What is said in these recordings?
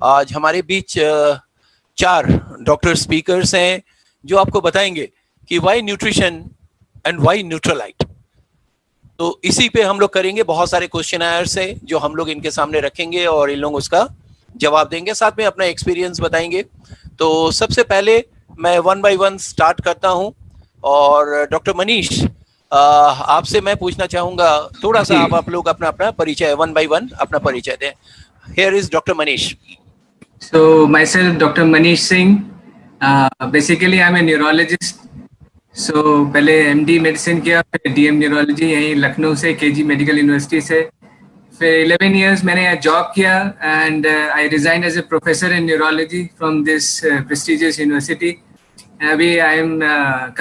आज हमारे बीच चार डॉक्टर स्पीकर्स हैं जो आपको बताएंगे कि why nutrition and why Nutrilite. तो इसी पे हम लोग करेंगे, बहुत सारे क्वेश्चन आंसर्स है जो हम लोग इनके सामने रखेंगे और इन लोग उसका जवाब देंगे, साथ में अपना एक्सपीरियंस बताएंगे। तो सबसे पहले मैं वन बाय वन स्टार्ट करता हूं और डॉक्टर मनीष, आपसे मैं पूछना चाहूंगा थोड़ा सा आप लोग अपना अपना परिचय वन बाय वन अपना परिचय दें। Here is doctor Manish. So myself, Dr. Manish Singh. Basically, I'm a neurologist. So पहले MD मेडिसिन किया, फिर DM न्यूरोलॉजी यहीं लखनऊ से KG मेडिकल यूनिवर्सिटी से। फिर 11 years मैंने यहाँ जॉब किया and I resigned as a professor in neurology from this prestigious university. अभी I am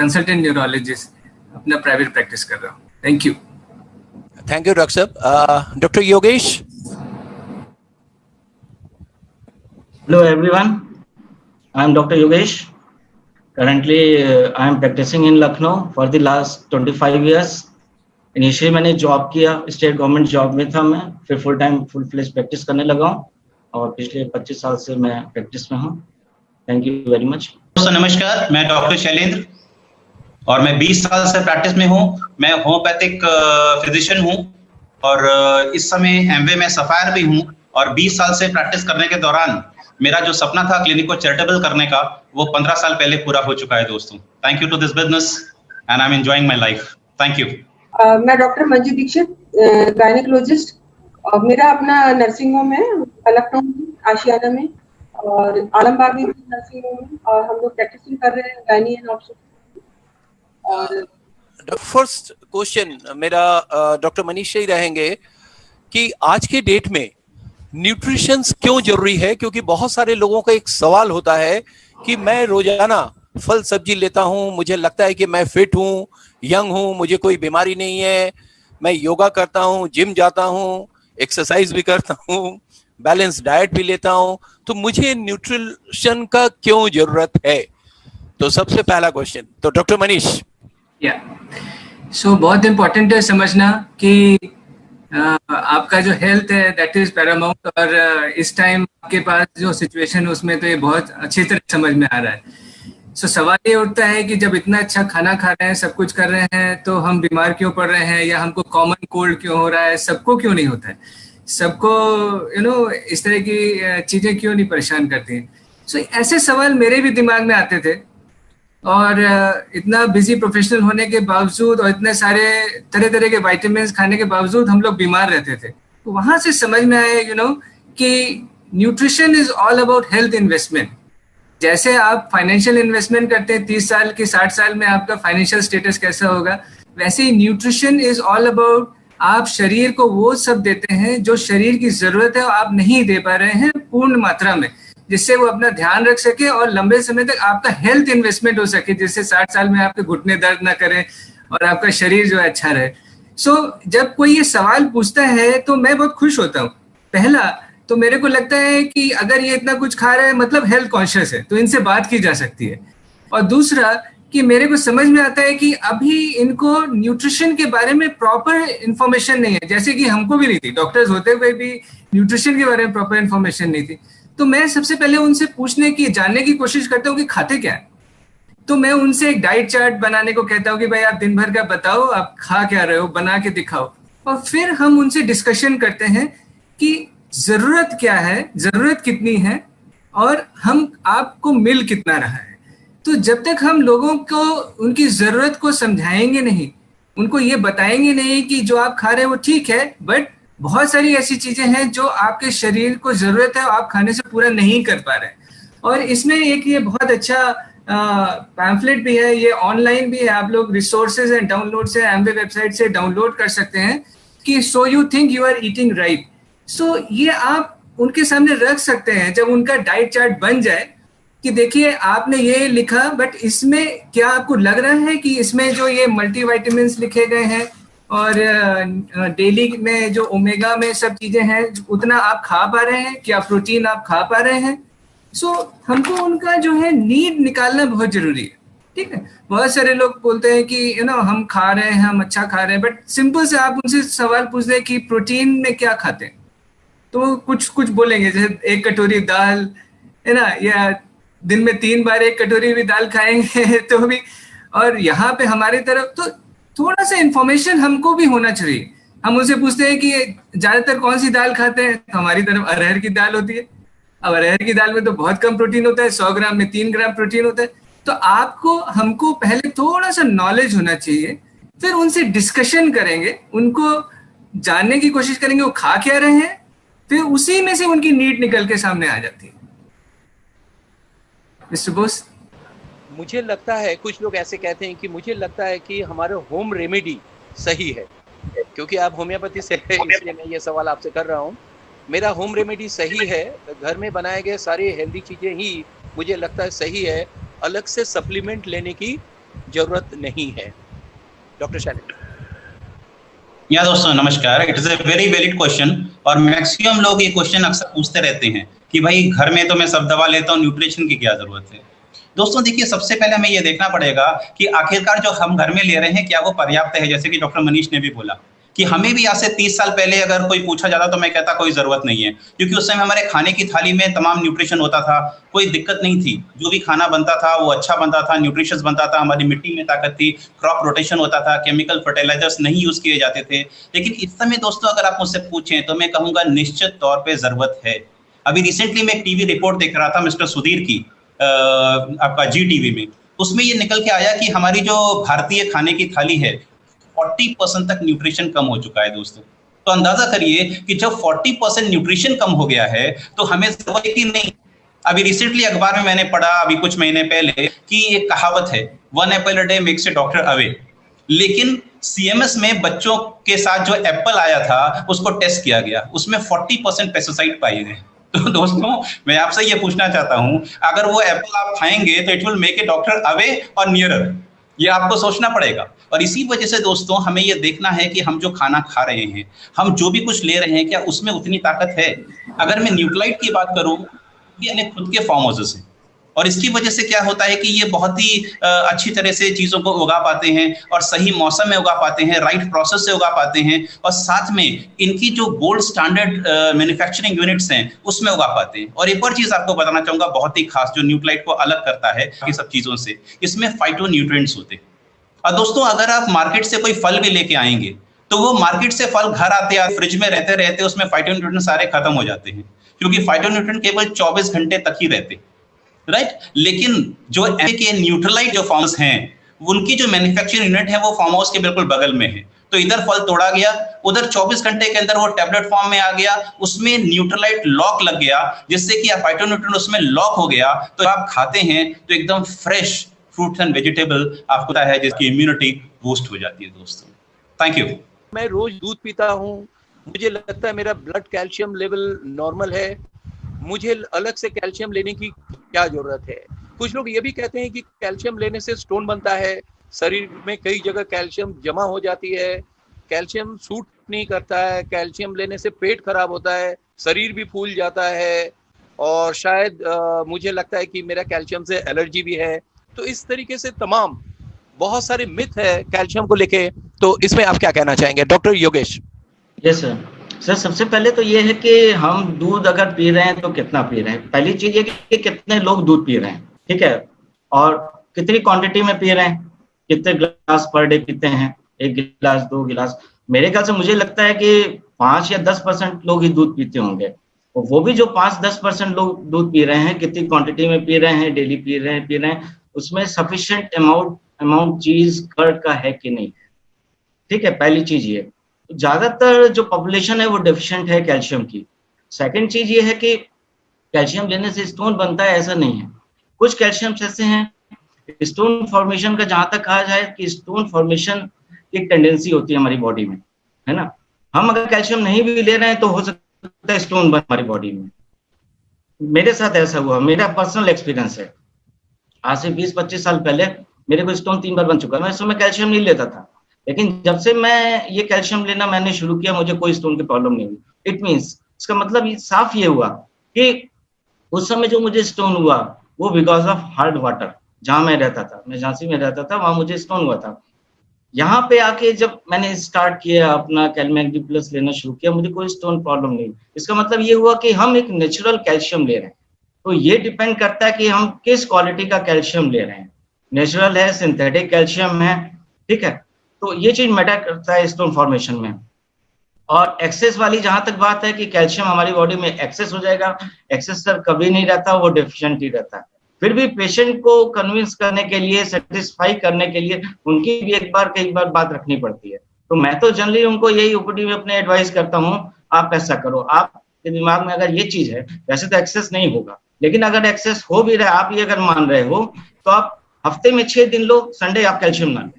consultant neurologist, अपना प्राइवेट प्रैक्टिस कर रहा हूँ। Thank you. Thank you, Dr. Sab. Dr. Yogesh. Hello everyone, I am Dr. Yogesh. Currently I am practicing in Lucknow for the last 25 years. Initially मैंने job किया, state government job में था मैं, फिर full fledge practice करने लगा हूँ और पिछले 25 साल से मैं प्रैक्टिस में हूँ। Thank you very much. दोस्तों नमस्कार, मैं डॉक्टर शैलेंद्र और मैं 20 साल से प्रैक्टिस में हूँ। मैं होम्योपैथिक फिजिशियन हूँ और इस समय एमवे में सफायर भी हूँ और 20 साल से प्रैक्टिस करने के दौरान मेरा जो सपना था क्लिनिक को चैरिटेबल करने का, वो 15 साल पहले पूरा हो चुका है दोस्तों। Thank you to this business and I am enjoying my life. Thank you. मैं डॉक्टर मंजू दीक्षित, गायनेकोलॉजिस्ट, और मेरा अपना नर्सिंग होम है लखनऊ में, आशियाना में, और आलमबाग में भी नर्सिंग होम है, और हम लोग प्रैक्टिसिंग कर रहे हैं gynae and obstetrics. First question मेरा डॉक्टर मनीष से ही रहेंगे कि आज के डेट में न्यूट्रिशन क्यों जरूरी है, क्योंकि बहुत सारे लोगों का एक सवाल होता है कि मैं रोजाना फल सब्जी लेता हूं, मुझे लगता है कि मैं फिट हूं, यंग हूं, मुझे कोई बीमारी नहीं है, मैं योगा करता हूं, जिम जाता हूं, एक्सरसाइज भी करता हूं, बैलेंस डाइट भी लेता हूं, तो मुझे न्यूट्रिशन का क्यों जरूरत है? तो सबसे पहला क्वेश्चन तो डॉक्टर मनीष। सो बहुत इंपॉर्टेंट है समझना कि आपका जो हेल्थ है दैट इज पैरामाउंट, और इस टाइम आपके पास जो सिचुएशन है उसमें तो ये बहुत अच्छी तरह समझ में आ रहा है। सो सवाल ये उठता है कि जब इतना अच्छा खाना खा रहे हैं, सब कुछ कर रहे हैं, तो हम बीमार क्यों पड़ रहे हैं, या हमको कॉमन कोल्ड क्यों हो रहा है? सबको क्यों नहीं होता है? सबको इस तरह की चीजें क्यों नहीं परेशान करती हैं? सो ऐसे सवाल मेरे भी दिमाग में आते थे, और इतना बिजी प्रोफेशनल होने के बावजूद और इतने सारे तरह तरह के विटामिन्स खाने के बावजूद हम लोग बीमार रहते थे। तो वहां से समझ में आया कि nutrition is all about health investment. जैसे आप फाइनेंशियल इन्वेस्टमेंट करते हैं 30 साल की 60 साल में आपका फाइनेंशियल स्टेटस कैसा होगा, वैसे ही न्यूट्रिशन इज ऑल अबाउट आप शरीर को वो सब देते हैं जो शरीर की जरूरत है और आप नहीं दे पा रहे हैं पूर्ण मात्रा में, जिससे वो अपना ध्यान रख सके और लंबे समय तक आपका हेल्थ इन्वेस्टमेंट हो सके, जिससे 60 साल में आपके घुटने दर्द ना करें और आपका शरीर जो है अच्छा रहे। जब कोई ये सवाल पूछता है तो मैं बहुत खुश होता हूँ। पहला तो मेरे को लगता है कि अगर ये इतना कुछ खा रहे हैं मतलब हेल्थ कॉन्शियस है, तो इनसे बात की जा सकती है। और दूसरा कि मेरे को समझ में आता है कि अभी इनको न्यूट्रिशन के बारे में प्रॉपर इन्फॉर्मेशन नहीं है, जैसे कि हमको भी नहीं थी, डॉक्टर्स होते हुए भी न्यूट्रिशन के बारे में प्रॉपर इन्फॉर्मेशन नहीं थी। तो मैं सबसे पहले उनसे जानने की कोशिश करता हूँ कि खाते क्या है। तो मैं उनसे एक डाइट चार्ट बनाने को कहता हूँ कि भाई आप दिन भर का बताओ, आप खा क्या रहे हो, बना के दिखाओ। और फिर हम उनसे डिस्कशन करते हैं कि जरूरत क्या है, जरूरत कितनी है, और हम आपको मिल कितना रहा है। तो जब तक हम लोगों को उनकी जरूरत को समझाएंगे नहीं, उनको ये बताएंगे नहीं कि जो आप खा रहे हैं वो ठीक है, बट बहुत सारी ऐसी चीजें हैं जो आपके शरीर को जरूरत है और आप खाने से पूरा नहीं कर पा रहे। और इसमें एक ये बहुत अच्छा पैम्फलेट भी है, ये ऑनलाइन भी है, आप लोग रिसोर्सेज एंड डाउनलोड से एमवे वेबसाइट से डाउनलोड कर सकते हैं कि so you think you are eating right. So ये आप उनके सामने रख सकते हैं जब उनका डाइट चार्ट बन जाए कि देखिए आपने ये लिखा, बट इसमें क्या आपको लग रहा है कि इसमें जो ये मल्टीविटामिन्स लिखे गए हैं और डेली में जो ओमेगा में सब चीजें हैं उतना आप खा पा रहे हैं, क्या प्रोटीन आप खा पा रहे हैं? सो हमको उनका जो है नीड निकालना बहुत जरूरी है। ठीक है, बहुत सारे लोग बोलते हैं कि हम खा रहे हैं, हम अच्छा खा रहे हैं, बट सिंपल से आप उनसे सवाल पूछ दें कि प्रोटीन में क्या खाते हैं, तो कुछ कुछ बोलेंगे, जैसे 1 कटोरी दाल है ना, या दिन में 3 बार 1 कटोरी भी दाल खाएंगे तो भी। और यहाँ पे हमारी तरफ तो थोड़ा सा इंफॉर्मेशन हमको भी होना चाहिए। हम उनसे पूछते हैं कि ज्यादातर कौन सी दाल खाते हैं, तो हमारी तरफ अरहर की दाल होती है। अब अरहर की दाल में तो बहुत कम प्रोटीन होता है, 100 ग्राम में 3 ग्राम प्रोटीन होता है। तो आपको हमको पहले थोड़ा सा नॉलेज होना चाहिए, फिर उनसे डिस्कशन करेंगे, उनको जानने की कोशिश करेंगे वो खा क्या रहे हैं, फिर उसी में से उनकी नीड निकल के सामने आ जाती है। मिस्टर बोस, मुझे लगता है कुछ लोग ऐसे कहते हैं कि मुझे लगता है कि हमारे होम रेमेडी सही है, क्योंकि आप होम्योपैथी से हैं इसलिए मैं ये सवाल आपसे कर रहा हूँ। मेरा होम रेमेडी सही है, घर में बनाए गए सारी हेल्दी चीजें ही मुझे लगता है सही है, अलग से सप्लीमेंट लेने की जरूरत नहीं है। डॉक्टर शैलेंद्र। या दोस्तों नमस्कार, it is a very valid question और मैक्सिमम लोग ये क्वेश्चन अक्सर पूछते रहते हैं कि भाई घर में तो मैं सब दवा लेता हूँ, न्यूट्रिशन की क्या जरूरत है। दोस्तों देखिए, सबसे पहले हमें ये देखना पड़ेगा कि आखिरकार जो हम घर में ले रहे हैं क्या वो पर्याप्त है। जैसे कि डॉक्टर मनीष ने भी बोला कि हमें भी आज से 30 साल पहले अगर कोई पूछा जाता तो मैं कहता कोई जरूरत नहीं है, क्योंकि उस समय हमारे खाने की थाली में तमाम न्यूट्रिशन होता था, कोई दिक्कत नहीं थी। जो भी खाना बनता था वो अच्छा बनता था, न्यूट्रिशियस बनता था, हमारी मिट्टी में ताकत थी, क्रॉप रोटेशन होता था, केमिकल फर्टिलाइजर्स नहीं यूज किए जाते थे। लेकिन इस समय दोस्तों अगर आप मुझसे पूछें तो मैं कहूंगा निश्चित तौर पर जरूरत है। अभी रिसेंटली मैं एक टीवी रिपोर्ट देख रहा था मिस्टर सुधीर की, आपका जी टीवी में, उसमें ये निकल के आया कि हमारी जो भारतीय खाने की थाली है 40% तक न्यूट्रिशन कम हो चुका है दोस्तों। तो अंदाजा करिए कि जब 40% न्यूट्रिशन कम हो गया है तो हमें जरूरत ही नहीं। अभी रिसेंटली अखबार में मैंने पढ़ा अभी कुछ महीने पहले कि एक कहावत है, 1 Apple a day makes a doctor away. लेकिन सीएमएस में बच्चों के साथ जो एप्पल आया था उसको टेस्ट किया गया, उसमें 40% पेस्टिसाइड पाए गए। तो दोस्तों मैं आपसे ये पूछना चाहता हूं, अगर वो एप्पल आप खाएंगे तो it will make a doctor away और नियरर, ये आपको सोचना पड़ेगा। और इसी वजह से दोस्तों हमें ये देखना है कि हम जो खाना खा रहे हैं, हम जो भी कुछ ले रहे हैं, क्या उसमें उतनी ताकत है। अगर मैं न्यूट्रालाइट की बात करूं, ये खुद के फार्म हाउसेस हैं और इसकी वजह से क्या होता है कि ये बहुत ही अच्छी तरह से चीजों को उगा पाते हैं और सही मौसम में उगा पाते हैं, राइट प्रोसेस से उगा पाते हैं, और साथ में इनकी जो गोल्ड स्टैंडर्ड मैन्युफैक्चरिंग यूनिट्स हैं उसमें उगा पाते हैं। और एक और चीज आपको बताना चाहूंगा बहुत ही खास, जो न्यूट्रालाइट को अलग करता है बाकी सब चीजों से, इसमें फाइटोन्यूट्रिएंट्स होते हैं। और दोस्तों अगर आप मार्केट से कोई फल भी लेके आएंगे तो वो मार्केट से फल घर आते हैं, फ्रिज में रहते रहते उसमें फाइटोन्यूट्रिएंट्स सारे खत्म हो जाते हैं, क्योंकि फाइटोन्यूट्रिएंट केवल 24 घंटे तक ही रहते, राइट। लेकिन जो के न्यूट्रलाइट जो फार्म्स हैं उनकी जो मैन्युफैक्चरिंग यूनिट है वो फार्म हाउस के बिल्कुल बगल में है। तो इधर फल तोड़ा गया, उधर 24 घंटे के अंदर वो टैबलेट फॉर्म में आ गया, उसमें न्यूट्रलाइट लॉक लग गया, जिससे कि फाइटोन्यूट्रिएंट उसमें लॉक हो गया। तो आप खाते हैं तो एकदम फ्रेश फ्रूट्स एंड वेजिटेबल आपको पता है, जिसकी इम्यूनिटी बूस्ट हो जाती है दोस्तों। Thank you. मैं रोज दूध पीता हूँ, मुझे लगता है मेरा ब्लड कैल्शियम लेवल नॉर्मल है, मुझे अलग से कैल्शियम लेने की क्या जरूरत है। कुछ लोग ये भी कहते हैं कि कैल्शियम लेने से स्टोन बनता है, शरीर में कई जगह कैल्शियम जमा हो जाती है, कैल्शियम सूट नहीं करता है, कैल्शियम लेने से पेट खराब होता है, शरीर भी फूल जाता है, और शायद मुझे लगता है कि मेरा कैल्शियम से एलर्जी भी है। तो इस तरीके से तमाम बहुत सारे मिथ है कैल्शियम को लेके। तो इसमें आप क्या कहना चाहेंगे डॉक्टर योगेश? यस सर, सबसे पहले तो ये है कि हम दूध अगर पी रहे हैं तो कितना पी रहे हैं। पहली चीज ये कि कितने लोग दूध पी रहे हैं, ठीक है, और कितनी क्वांटिटी में पी रहे हैं, कितने ग्लास पर डे पीते हैं, 1 गिलास 2 गिलास। मेरे ख्याल से मुझे लगता है कि 5 या 10% लोग ही दूध पीते होंगे, और वो भी जो 5-10% लोग दूध पी रहे हैं, कितनी क्वांटिटी में पी रहे हैं, डेली पी रहे हैं, उसमें सफिशिएंट अमाउंट चीज कर्ड का है कि नहीं, ठीक है। पहली चीज ये, ज्यादातर जो पॉपुलेशन है वो डेफिशिएंट है कैल्शियम की। सेकंड चीज ये है कि कैल्शियम लेने से स्टोन बनता है, ऐसा नहीं है। कुछ कैल्शियम ऐसे हैं, स्टोन फॉर्मेशन का जहां तक कहा जाए कि स्टोन फॉर्मेशन की टेंडेंसी होती है हमारी बॉडी में, है ना। हम अगर कैल्शियम नहीं भी ले रहे हैं तो हो सकता है स्टोन बने हमारी बॉडी में। मेरे साथ ऐसा हुआ, मेरा पर्सनल एक्सपीरियंस है। आज से 20-25 साल पहले मेरे को स्टोन 3 बार बन चुका है। मैं इस समय कैल्शियम नहीं लेता था, लेकिन जब से मैं ये कैल्शियम लेना मैंने शुरू किया, मुझे कोई स्टोन की प्रॉब्लम नहीं हुई। इट मीन्स, इसका मतलब साफ ये हुआ कि उस समय जो मुझे स्टोन हुआ वो बिकॉज ऑफ हार्ड वाटर। जहां मैं रहता था, मैं झांसी में रहता था, वहां मुझे स्टोन हुआ था। यहाँ पे आके जब मैंने स्टार्ट किया अपना कैलमैक डी प्लस लेना शुरू किया, मुझे कोई स्टोन प्रॉब्लम नहीं। इसका मतलब ये हुआ कि हम एक नेचुरल कैल्शियम ले रहे हैं। तो ये डिपेंड करता है कि हम किस क्वालिटी का कैल्शियम ले रहे हैं, नेचुरल है, सिंथेटिक कैल्शियम है, ठीक है। तो ये चीज मैटर करता है स्टोन फॉर्मेशन में। और एक्सेस वाली जहां तक बात है कि कैल्शियम हमारी बॉडी में एक्सेस हो जाएगा, एक्सेस सर कभी नहीं रहता, वो डेफिशिएंट ही रहता है। फिर भी पेशेंट को कन्विंस करने के लिए, सेटिस्फाई करने के लिए उनकी भी एक बार कई बार बात रखनी पड़ती है। तो मैं तो जनरली उनको यही ओपीडी में अपने एडवाइस करता हूँ, आप ऐसा करो, आपके दिमाग में अगर ये चीज है, वैसे तो एक्सेस नहीं होगा, लेकिन अगर एक्सेस हो भी रहा है, आप ये अगर मान रहे हो, तो आप हफ्ते में 6 दिन लो, संडे आप कैल्शियम ना लें,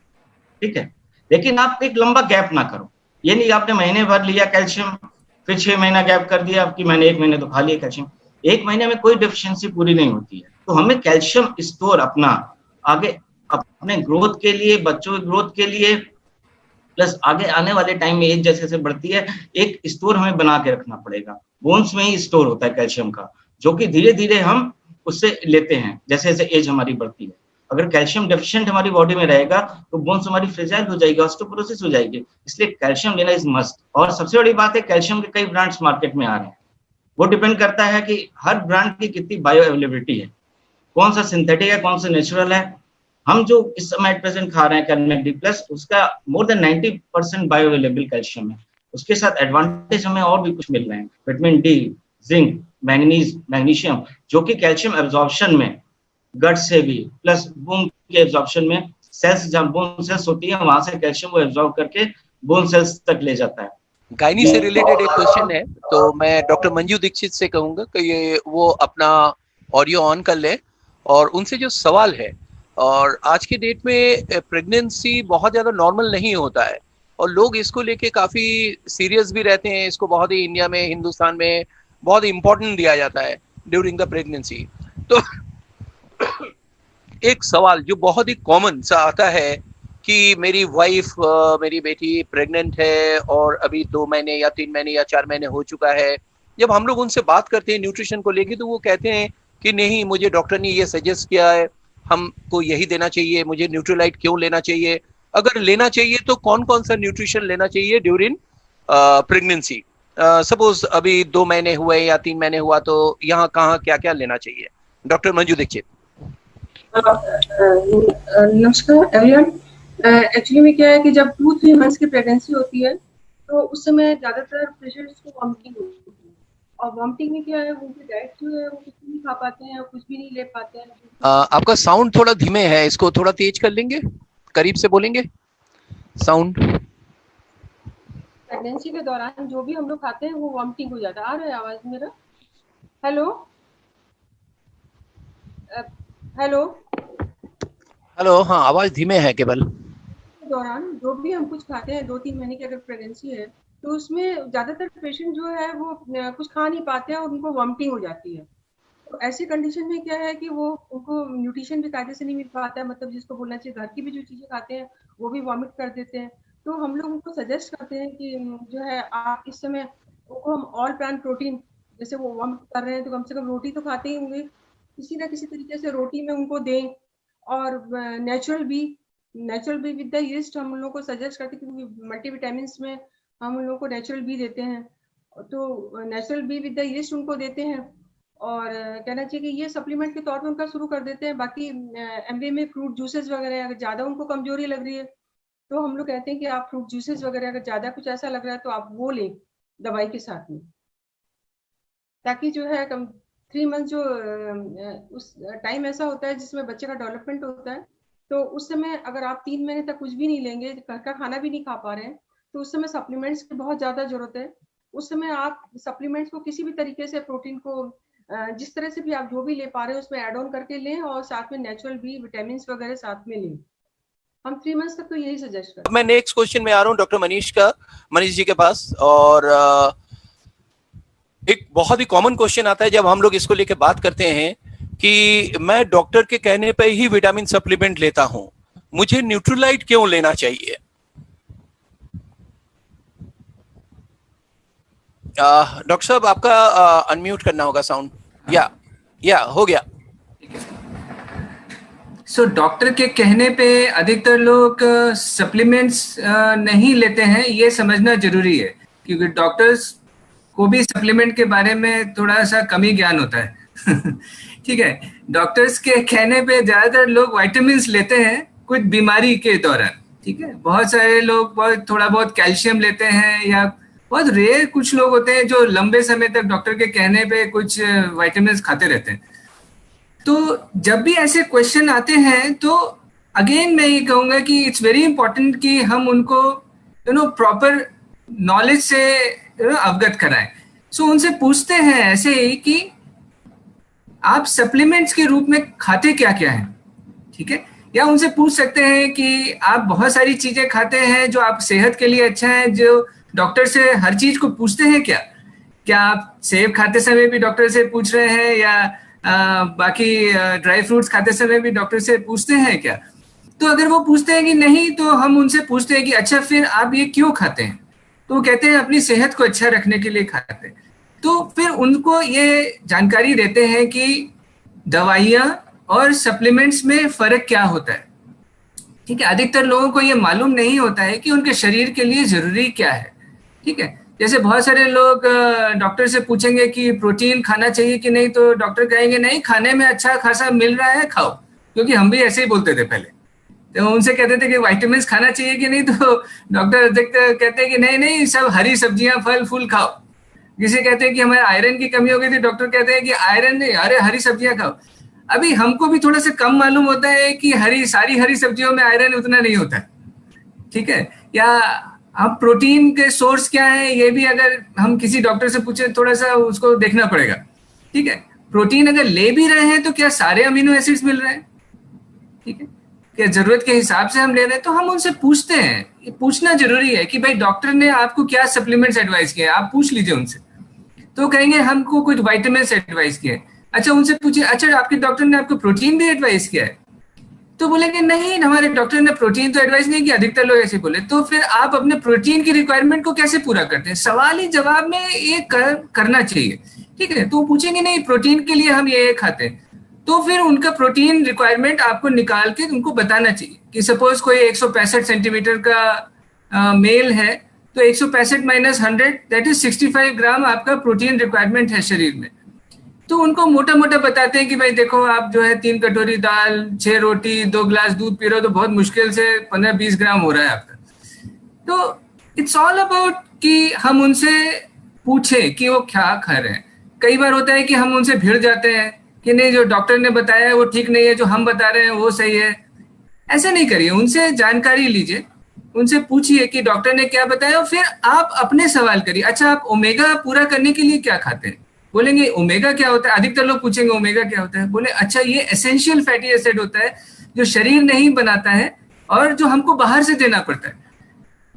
ठीक है। लेकिन आप एक लंबा गैप ना करो, ये नहीं आपने महीने भर लिया कैल्शियम, फिर 6 महीना गैप कर दिया, आपकी मैंने 1 महीने तो खा लिया कैल्शियम। 1 महीने में कोई डेफिशिएंसी पूरी नहीं होती है। तो हमें कैल्शियम स्टोर अपना आगे अपने ग्रोथ के लिए, बच्चों के ग्रोथ के लिए, प्लस आगे आने वाले टाइम में एज जैसे जैसे बढ़ती है, एक स्टोर हमें बना के रखना पड़ेगा। बोन्स में ही स्टोर होता है कैल्शियम का, जो कि धीरे धीरे हम उससे लेते हैं जैसे जैसे एज हमारी बढ़ती है। अगर कैल्शियम डेफिशिएंट हमारी बॉडी में रहेगा तो बोन्स हमारी फ्रेजाइल हो जाएगी, ऑस्टियोपोरोसिस हो जाएगी। इसलिए कैल्शियम लेना इज मस्ट। और सबसे बड़ी बात है, कैल्शियम के कई ब्रांड्स मार्केट में आ रहे हैं। वो डिपेंड करता है कि हर ब्रांड की कितनी बायो अवेलेबिलिटी है, कौन सा सिंथेटिक है, कौन सा नेचुरल है। हम जो इस समय एट प्रेजेंट खा रहे हैं कैलमैक डी प्लस, उसका more than 90% bio available calcium है। उसके साथ एडवांटेज हमें और भी कुछ मिल रहे हैं, vitamin D, zinc, manganese, magnesium, जो कि कैल्शियम एब्जॉर्प्शन में गट से भी, प्लस बोन के एब्जॉर्प्शन में, सेल्स जहां बोन सेल्स होती है वहां से कैल्शियम वो एब्जॉर्ब करके बोन सेल्स तक ले जाता है। गायनी से रिलेटेड एक क्वेश्चन है, तो मैं डॉक्टर मंजू दीक्षित से कहूंगा कि ये वो अपना ऑडियो ऑन कर ले और उनसे जो सवाल है, और आज के डेट में प्रेगनेंसी बहुत ज़्यादा नॉर्मल नहीं होता है और लोग इसको लेके काफ़ी सीरियस भी रहते हैं। इसको बहुत ही इंडिया में, हिंदुस्तान में बहुत इम्पोर्टेंट दिया जाता है ड्यूरिंग द प्रेगनेंसी। तो एक सवाल जो बहुत ही कॉमन सा आता है कि मेरी वाइफ, मेरी बेटी प्रेग्नेंट है और अभी 2 महीने या 3 महीने या 4 महीने हो चुका है। जब हम लोग उनसे बात करते हैं न्यूट्रिशन को लेके, तो वो कहते हैं कि नहीं, मुझे डॉक्टर ने ये सजेस्ट किया है, हमको यही देना चाहिए, मुझे न्यूट्रीलाइट क्यों लेना चाहिए? अगर लेना चाहिए तो कौन कौन सा न्यूट्रिशन लेना चाहिए ड्यूरिंग प्रेगनेंसी? सपोज अभी 2 महीने हुए या 3 महीने हुआ, तो यहाँ कहाँ क्या क्या लेना चाहिए? डॉक्टर मंजू दीक्षित। नमस्कार एवरीवन। एक्चुअली में क्या है कि जब 2-3 मंथ्स की प्रेगनेंसी होती है, तो उस समय ज्यादातर पेशेंट्स को वॉमिटिंग होती है। और वॉमिटिंग में क्या है, उनकी डाइट जो है वो कुछ नहीं खा पाते हैं, कुछ भी नहीं ले पाते हैं। आपका साउंड थोड़ा धीमे है, इसको थोड़ा तेज कर लेंगे, करीब से बोलेंगे साउंड। प्रेगनेंसी के दौरान जो भी हम लोग खाते हैं वो वॉमिटिंग हो जाता है। आ रहा है आवाज मेरा? हेलो हेलो हेलो, हाँ आवाज धीमे है केवल। दौरान जो भी हम कुछ खाते हैं, 2-3 महीने की अगर प्रेगनेंसी है, तो उसमें ज्यादातर पेशेंट जो है वो कुछ खा नहीं पाते हैं और उनको वॉमिटिंग हो जाती है। तो ऐसी कंडीशन में क्या है कि वो उनको न्यूट्रिशन भी कायदे से नहीं मिल पाता है, मतलब जिसको बोलना चाहिए घर की भी जो चीजें खाते हैं वो भी वॉमिट कर देते हैं। तो हम लोग उनको सजेस्ट करते हैं कि जो है आप इस समय उनको हम ऑल प्लांट प्रोटीन, जैसे वो वॉमिट कर रहे हैं तो कम से कम रोटी तो खाते ही होंगे, किसी ना किसी तरीके से रोटी में उनको दें। और natural be with the yeast हम उन लोगों को सजेस्ट करते हैं, क्योंकि मल्टीविटामिन्स में हम उन लोगों को नेचुरल बी देते हैं, तो natural be with the yeast उनको देते हैं। और कहना चाहिए कि ये सप्लीमेंट के तौर पे उनका शुरू कर देते हैं। बाकी एमवे में फ्रूट जूसेस वगैरह, अगर ज़्यादा उनको कमजोरी लग रही है तो हम लोग कहते हैं कि आप फ्रूट जूसेस वगैरह, अगर ज़्यादा कुछ ऐसा लग रहा है तो आप वो लें दवाई के साथ में, ताकि जो है 3 मंथ जो उस टाइम ऐसा होता है जिसमें बच्चे का डेवलपमेंट होता है, तो उस समय अगर आप 3 महीने तक कुछ भी नहीं लेंगे, घर का खाना भी नहीं खा पा रहे हैं, तो उस समय सप्लीमेंट्स की बहुत ज़्यादा जरूरत है। उस समय आप सप्लीमेंट्स को किसी भी तरीके से, प्रोटीन को जिस तरह से भी आप जो भी ले पा रहे हो उसमें ऐड ऑन करके लें, और साथ में नेचुरल बी विटामिन वगैरह साथ में लें। हम 3 मंथ्स तक तो यही सजेस्ट करते हैं। मैं नेक्स्ट क्वेश्चन में आ रहा हूँ डॉक्टर मनीष जी के पास। और एक बहुत ही कॉमन क्वेश्चन आता है जब हम लोग इसको लेके बात करते हैं कि मैं डॉक्टर के कहने पे ही विटामिन सप्लीमेंट लेता हूं, मुझे न्यूट्रीलाइट क्यों लेना चाहिए? डॉक्टर साहब आपका अनम्यूट करना होगा साउंड। या हो गया। सो डॉक्टर के कहने पे अधिकतर लोग सप्लीमेंट्स नहीं लेते हैं, ये समझना जरूरी है, क्योंकि डॉक्टर्स को भी सप्लीमेंट के बारे में थोड़ा सा कमी ज्ञान होता है। ठीक है, डॉक्टर्स के कहने पे ज्यादातर लोग विटामिन्स लेते हैं कुछ बीमारी के दौरान। ठीक है, बहुत सारे लोग थोड़ा बहुत कैल्शियम लेते हैं, या बहुत रेयर कुछ लोग होते हैं जो लंबे समय तक डॉक्टर के कहने पे कुछ विटामिन्स खाते रहते हैं। तो जब भी ऐसे क्वेश्चन आते हैं तो अगेन मैं ये कहूंगा कि इट्स वेरी इंपॉर्टेंट कि हम उनको प्रॉपर नॉलेज से अवगत कराएं। सो उनसे पूछते हैं ऐसे ही कि आप सप्लीमेंट्स के रूप में खाते क्या क्या हैं, ठीक है, या उनसे पूछ सकते हैं कि आप बहुत सारी चीजें खाते हैं जो आप सेहत के लिए अच्छा है, जो डॉक्टर से हर चीज को पूछते हैं क्या आप सेब खाते समय भी डॉक्टर से पूछ रहे हैं, या बाकी ड्राई फ्रूट्स खाते समय भी डॉक्टर से पूछते हैं क्या? तो अगर वो पूछते हैं कि नहीं, तो हम उनसे पूछते हैं कि अच्छा फिर आप ये क्यों खाते हैं? तो वो कहते हैं अपनी सेहत को अच्छा रखने के लिए खाते हैं। तो फिर उनको ये जानकारी देते हैं कि दवाइयाँ और सप्लीमेंट्स में फर्क क्या होता है। ठीक है, अधिकतर लोगों को ये मालूम नहीं होता है कि उनके शरीर के लिए जरूरी क्या है। ठीक है, जैसे बहुत सारे लोग डॉक्टर से पूछेंगे कि प्रोटीन खाना चाहिए कि नहीं, तो डॉक्टर कहेंगे नहीं, खाने में अच्छा खासा मिल रहा है, खाओ। क्योंकि हम भी ऐसे ही बोलते थे पहले, तो उनसे कहते थे कि विटामिन्स खाना चाहिए कि नहीं, तो डॉक्टर अधिकतर कहते हैं कि नहीं, सब हरी सब्जियां फल फूल खाओ। किसी कहते हैं कि हमें आयरन की कमी हो गई थी, डॉक्टर कहते हैं कि आयरन नहीं, अरे हरी सब्जियां खाओ। अभी हमको भी थोड़ा सा कम मालूम होता है कि सारी हरी सब्जियों में आयरन उतना नहीं होता है। ठीक है, या अब प्रोटीन के सोर्स क्या है, ये भी अगर हम किसी डॉक्टर से पूछे, थोड़ा सा उसको देखना पड़ेगा। ठीक है, प्रोटीन अगर ले भी रहे हैं तो क्या सारे अमीनो एसिड्स मिल रहे हैं? ठीक है, क्या जरूरत के हिसाब से हम ले रहे हैं? तो हम उनसे पूछते हैं, ये पूछना जरूरी है कि भाई डॉक्टर ने आपको क्या सप्लीमेंट्स एडवाइस किए, आप पूछ लीजिए उनसे। तो कहेंगे हमको कुछ विटामिन्स एडवाइस किए। अच्छा, उनसे पूछिए अच्छा आपके डॉक्टर ने आपको प्रोटीन भी एडवाइस किया है? तो बोलेंगे नहीं, हमारे डॉक्टर ने प्रोटीन तो एडवाइस नहीं किया। अधिकतर लोग ऐसे बोले। तो फिर आप अपने प्रोटीन की रिक्वायरमेंट को कैसे पूरा करते हैं? सवाल ही जवाब में ये करना चाहिए। ठीक है, तो पूछेंगे नहीं प्रोटीन के लिए हम ये खाते हैं, तो फिर उनका प्रोटीन रिक्वायरमेंट आपको निकाल के उनको बताना चाहिए कि सपोज कोई 165 सेंटीमीटर का मेल है, तो 165 माइनस 100 दैट इज 65 ग्राम आपका प्रोटीन रिक्वायरमेंट है शरीर में। तो उनको मोटा मोटा बताते हैं कि भाई देखो, आप जो है 3 कटोरी दाल, 6 रोटी, 2 ग्लास दूध पी रहे हो, तो बहुत मुश्किल से 15-20 ग्राम हो रहा है आपका। तो इट्स ऑल अबाउट कि हम उनसे पूछे कि वो क्या खा रहे हैं। कई बार होता है कि हम उनसे भिड़ जाते हैं कि नहीं, जो डॉक्टर ने बताया है वो ठीक नहीं है, जो हम बता रहे हैं वो सही है। ऐसा नहीं करिए, उनसे जानकारी लीजिए, उनसे पूछिए कि डॉक्टर ने क्या बताया, और फिर आप अपने सवाल करिए। अच्छा, आप ओमेगा पूरा करने के लिए क्या खाते हैं? बोलेंगे ओमेगा क्या होता है? अधिकतर लोग पूछेंगे ओमेगा क्या होता है? बोले अच्छा, ये एसेंशियल फैटी एसिड होता है जो शरीर नहीं बनाता है और जो हमको बाहर से देना पड़ता है।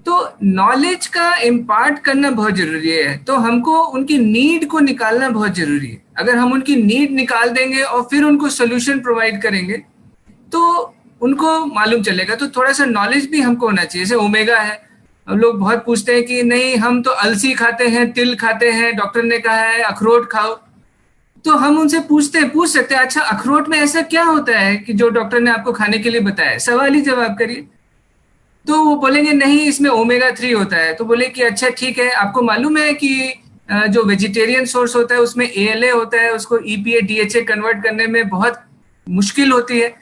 तो नॉलेज का इम्पार्ट करना बहुत जरूरी है, तो हमको उनकी नीड को निकालना बहुत जरूरी है। अगर हम उनकी नीड निकाल देंगे और फिर उनको सोल्यूशन प्रोवाइड करेंगे तो उनको मालूम चलेगा। तो थोड़ा सा नॉलेज भी हमको होना चाहिए। जैसे ओमेगा है, अब लोग बहुत पूछते हैं कि नहीं, हम तो अलसी खाते हैं, तिल खाते हैं, डॉक्टर ने कहा है अखरोट खाओ। तो हम उनसे पूछ सकते हैं अच्छा अखरोट में ऐसा क्या होता है कि जो डॉक्टर ने आपको खाने के लिए बताया? सवाल ही जवाब करिए। तो वो बोलेंगे नहीं, इसमें ओमेगा 3 होता है। तो बोले कि अच्छा ठीक है, आपको मालूम है कि जो वेजिटेरियन सोर्स होता है उसमें ALA होता है, उसको EPA DHA कन्वर्ट करने में बहुत मुश्किल होती है,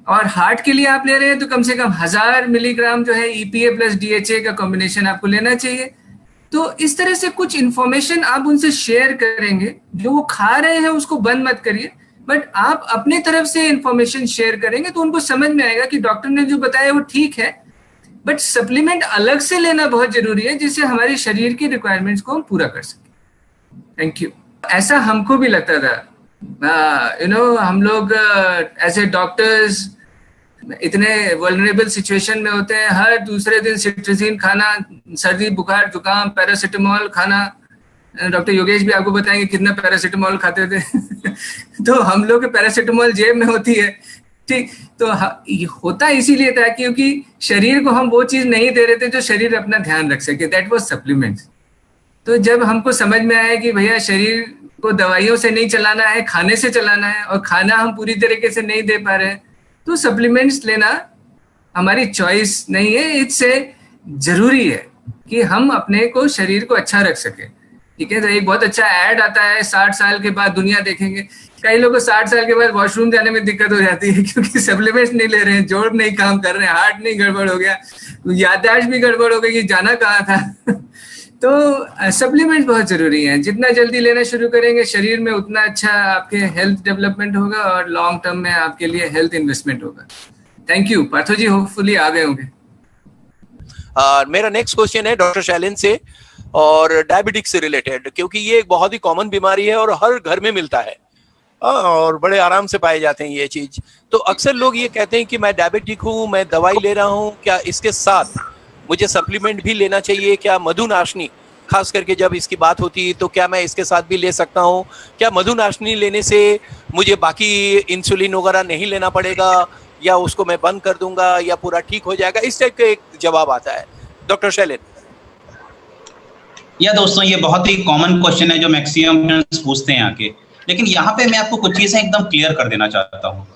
और हार्ट के लिए आप ले रहे हैं तो कम से कम 1000 मिलीग्राम जो है EPA प्लस DHA का कॉम्बिनेशन आपको लेना चाहिए। तो इस तरह से कुछ इन्फॉर्मेशन आप उनसे शेयर करेंगे। जो वो खा रहे हैं उसको बंद मत करिए, बट आप अपने तरफ से इन्फॉर्मेशन शेयर करेंगे तो उनको समझ में आएगा कि डॉक्टर ने जो बताया वो ठीक है, बट सप्लीमेंट अलग से लेना बहुत जरूरी है जिससे हमारे शरीर की रिक्वायरमेंट्स को हम पूरा कर सकें। Thank you. ऐसा हमको भी लगता था, हम लोग एज ए डॉक्टर्स इतने वल्नरेबल सिचुएशन में होते हैं, हर दूसरे दिन सिट्रिजिन खाना, सर्दी बुखार जुकाम, पैरासिटामोल खाना। डॉक्टर योगेश भी आपको बताएंगे कितना पैरासिटामोल खाते थे। तो हम लोग के पैरासिटामोल जेब में होती है, ठीक। तो होता इसीलिए था क्योंकि शरीर को हम वो चीज नहीं दे रहे थे जो शरीर अपना ध्यान रख सके, दैट वाज सप्लीमेंट्स। तो जब हमको समझ में आया कि भैया शरीर को दवाइयों से नहीं चलाना है, खाने से चलाना है, और खाना हम पूरी तरीके से नहीं दे पा रहे हैं, तो सप्लीमेंट्स लेना हमारी चॉइस नहीं है, इससे जरूरी है कि हम अपने को शरीर को अच्छा रख सके। ठीक है, तो एक बहुत अच्छा ऐड आता है, 60 साल के बाद दुनिया देखेंगे। कई लोगों को 60 साल के बाद वॉशरूम जाने में दिक्कत हो जाती है क्योंकि सप्लीमेंट्स नहीं ले रहे हैं, जोड़ नहीं काम कर रहे हैं, हार्ट नहीं गड़बड़ हो गया, याददाश्त भी गड़बड़ हो गई कि जाना कहाँ था तो सप्लीमेंट बहुत जरूरी है। जितना जल्दी लेना शुरू करेंगे शरीर में, उतना अच्छा आपके हेल्थ डेवलपमेंट होगा और लॉन्ग टर्म में आपके लिए हेल्थ इन्वेस्टमेंट होगा। Thank you Partho ji, hopefully आ गए होंगे। मेरा नेक्स्ट क्वेश्चन है डॉक्टर शैलेंद्र से, और डायबिटिक्स से रिलेटेड, क्योंकि ये एक बहुत ही कॉमन बीमारी है और हर घर में मिलता है और बड़े आराम से पाए जाते हैं ये चीज। तो अक्सर लोग ये कहते हैं कि मैं डायबिटिक हूँ, मैं दवाई ले रहा हूँ, क्या इसके साथ मुझे सप्लीमेंट भी लेना चाहिए? क्या मधुनाशनी, खास करके जब इसकी बात होती है, तो क्या मैं इसके साथ भी ले सकता हूँ? क्या मधुनाशनी लेने से मुझे बाकी इंसुलिन वगैरह नहीं लेना पड़ेगा, या उसको मैं बंद कर दूंगा, या पूरा ठीक हो जाएगा? इस टाइप का एक जवाब आता है। डॉक्टर शैलेंद्र। या दोस्तों, ये बहुत ही कॉमन क्वेश्चन है जो मैक्सिमम पूछते हैं आके, लेकिन यहाँ पे मैं आपको कुछ चीजें एकदम क्लियर कर देना चाहता हूँ।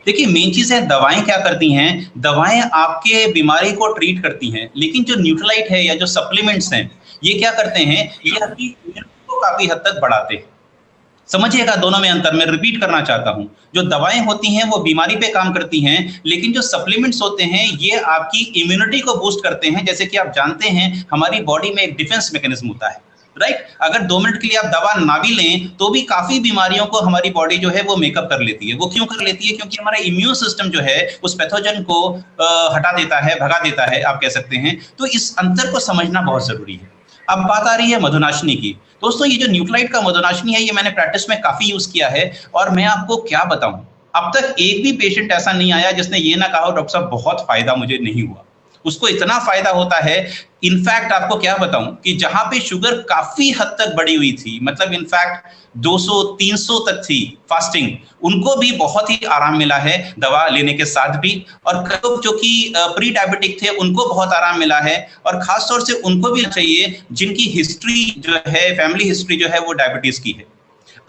देखिए, मेन चीज है, दवाएं क्या करती हैं? दवाएं आपके बीमारी को ट्रीट करती हैं, लेकिन जो न्यूट्रलाइट है या जो सप्लीमेंट्स हैं, ये क्या करते हैं? ये आपकी इम्यूनिटी को काफी हद तक बढ़ाते हैं। समझिएगा दोनों में अंतर, मैं रिपीट करना चाहता हूं। जो दवाएं होती हैं वो बीमारी पे काम करती हैं, लेकिन जो सप्लीमेंट्स होते हैं ये आपकी इम्यूनिटी को बूस्ट करते हैं। जैसे कि आप जानते हैं, हमारी बॉडी में एक डिफेंस मैकेनिज्म होता है, राइट? अगर 2 मिनट के लिए आप दवा ना भी लें तो भी काफी बीमारियों को हमारी बॉडी जो है वो मेकअप कर लेती है। वो क्यों कर लेती है? क्योंकि हमारा इम्यून सिस्टम जो है उस पैथोजन को हटा देता है, भगा देता है, आप कह सकते हैं। तो इस अंतर को समझना बहुत जरूरी है। अब बात आ रही है मधुनाशनी की। दोस्तों, ये जो न्यूट्रलाइट का मधुनाशनी है, ये मैंने प्रैक्टिस में काफी यूज किया है, और मैं आपको क्या बताऊं, अब तक एक भी पेशेंट ऐसा नहीं आया जिसने ये ना कहा डॉक्टर साहब बहुत फायदा मुझे नहीं हुआ। उसको इतना फायदा होता है। इनफैक्ट आपको क्या बताऊं कि जहां पे शुगर काफी हद तक बढ़ी हुई थी, मतलब इनफैक्ट 200-300 तक थी फास्टिंग, उनको भी बहुत ही आराम मिला है दवा लेने के साथ भी। और लोग जो कि प्री डायबिटिक थे उनको बहुत आराम मिला है, और खासतौर से उनको भी चाहिए जिनकी हिस्ट्री जो है, फैमिली हिस्ट्री जो है वो डायबिटीज की है।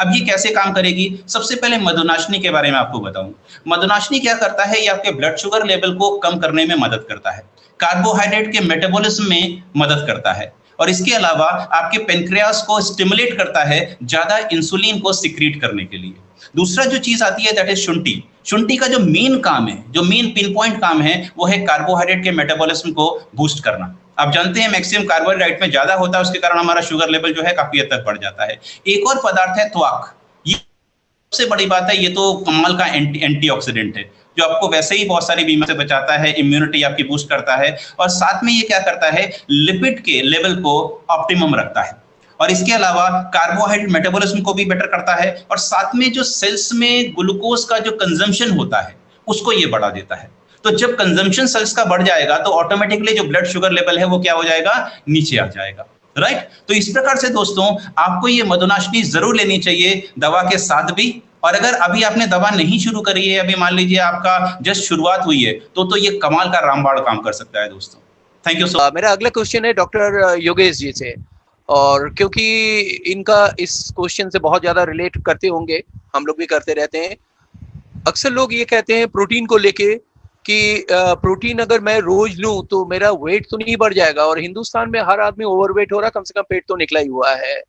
अब ये कैसे काम करेगी? सबसे पहले मधुनाशनी के बारे में आपको बताऊं। मधुनाशनी क्या करता है? ये आपके ब्लड शुगर लेवल को कम करने में मदद करता है, कार्बोहाइड्रेट के मेटाबॉलिज्म में मदद करता है, और इसके अलावा आपके पेनक्रियास को स्टिमुलेट करता है ज्यादा इंसुलिन को सिक्रीट करने के लिए। दूसरा जो चीज आती है दैट इज शुंठी। शुंठी का जो मेन काम है, जो मेन पिन पॉइंट काम है, वो है कार्बोहाइड्रेट के मेटाबॉलिज्म को बूस्ट करना। आप जानते हैं मैक्सिमम कार्बोहाइड्रेट में ज्यादा होता है, उसके कारण हमारा शुगर लेवल जो है काफी हद तक बढ़ जाता है। एक और पदार्थ है त्वाक। ये सबसे बड़ी बात है, ये तो कमाल का एंटीऑक्सीडेंट है जो आपको वैसे ही बहुत सारी बीमारी से बचाता है, इम्यूनिटी आपकी बूस्ट करता है, और साथ में ये क्या करता है? लिपिड के लेवल को ऑप्टिमम रखता है, और इसके अलावा कार्बोहाइड्रेट मेटाबॉलिज्म को भी बेटर करता है, और साथ में जो सेल्स में ग्लूकोज का जो कंजम्पशन होता है उसको ये बढ़ा देता है। तो जब कंजम्पशन सेल्स का बढ़ जाएगा तो ऑटोमेटिकली जो ब्लड शुगर लेवल है वो क्या हो जाएगा? नीचे आ जाएगा, राइट? तो इस प्रकार से दोस्तों आपको ये मधुनाशनी जरूर लेनी चाहिए दवा के साथ भी। और अगर अभी आपने दवा नहीं शुरू करी है, अभी मान लीजिए आपका जस्ट शुरुआत हुई है, तो ये कमाल का रामबाण काम कर सकता है दोस्तों। Thank you so. मेरा अगला क्वेश्चन है डॉक्टर योगेश जी से, और क्योंकि इनका इस क्वेश्चन से बहुत ज्यादा रिलेट करते होंगे, हम लोग भी करते रहते हैं। अक्सर लोग ये कहते हैं प्रोटीन को लेके कि प्रोटीन अगर मैं रोज लूं तो मेरा वेट तो नहीं बढ़ जाएगा, और हिंदुस्तान में हर आदमी ओवरवेट हो रहा, कम से कम पेट तो निकला ही हुआ है,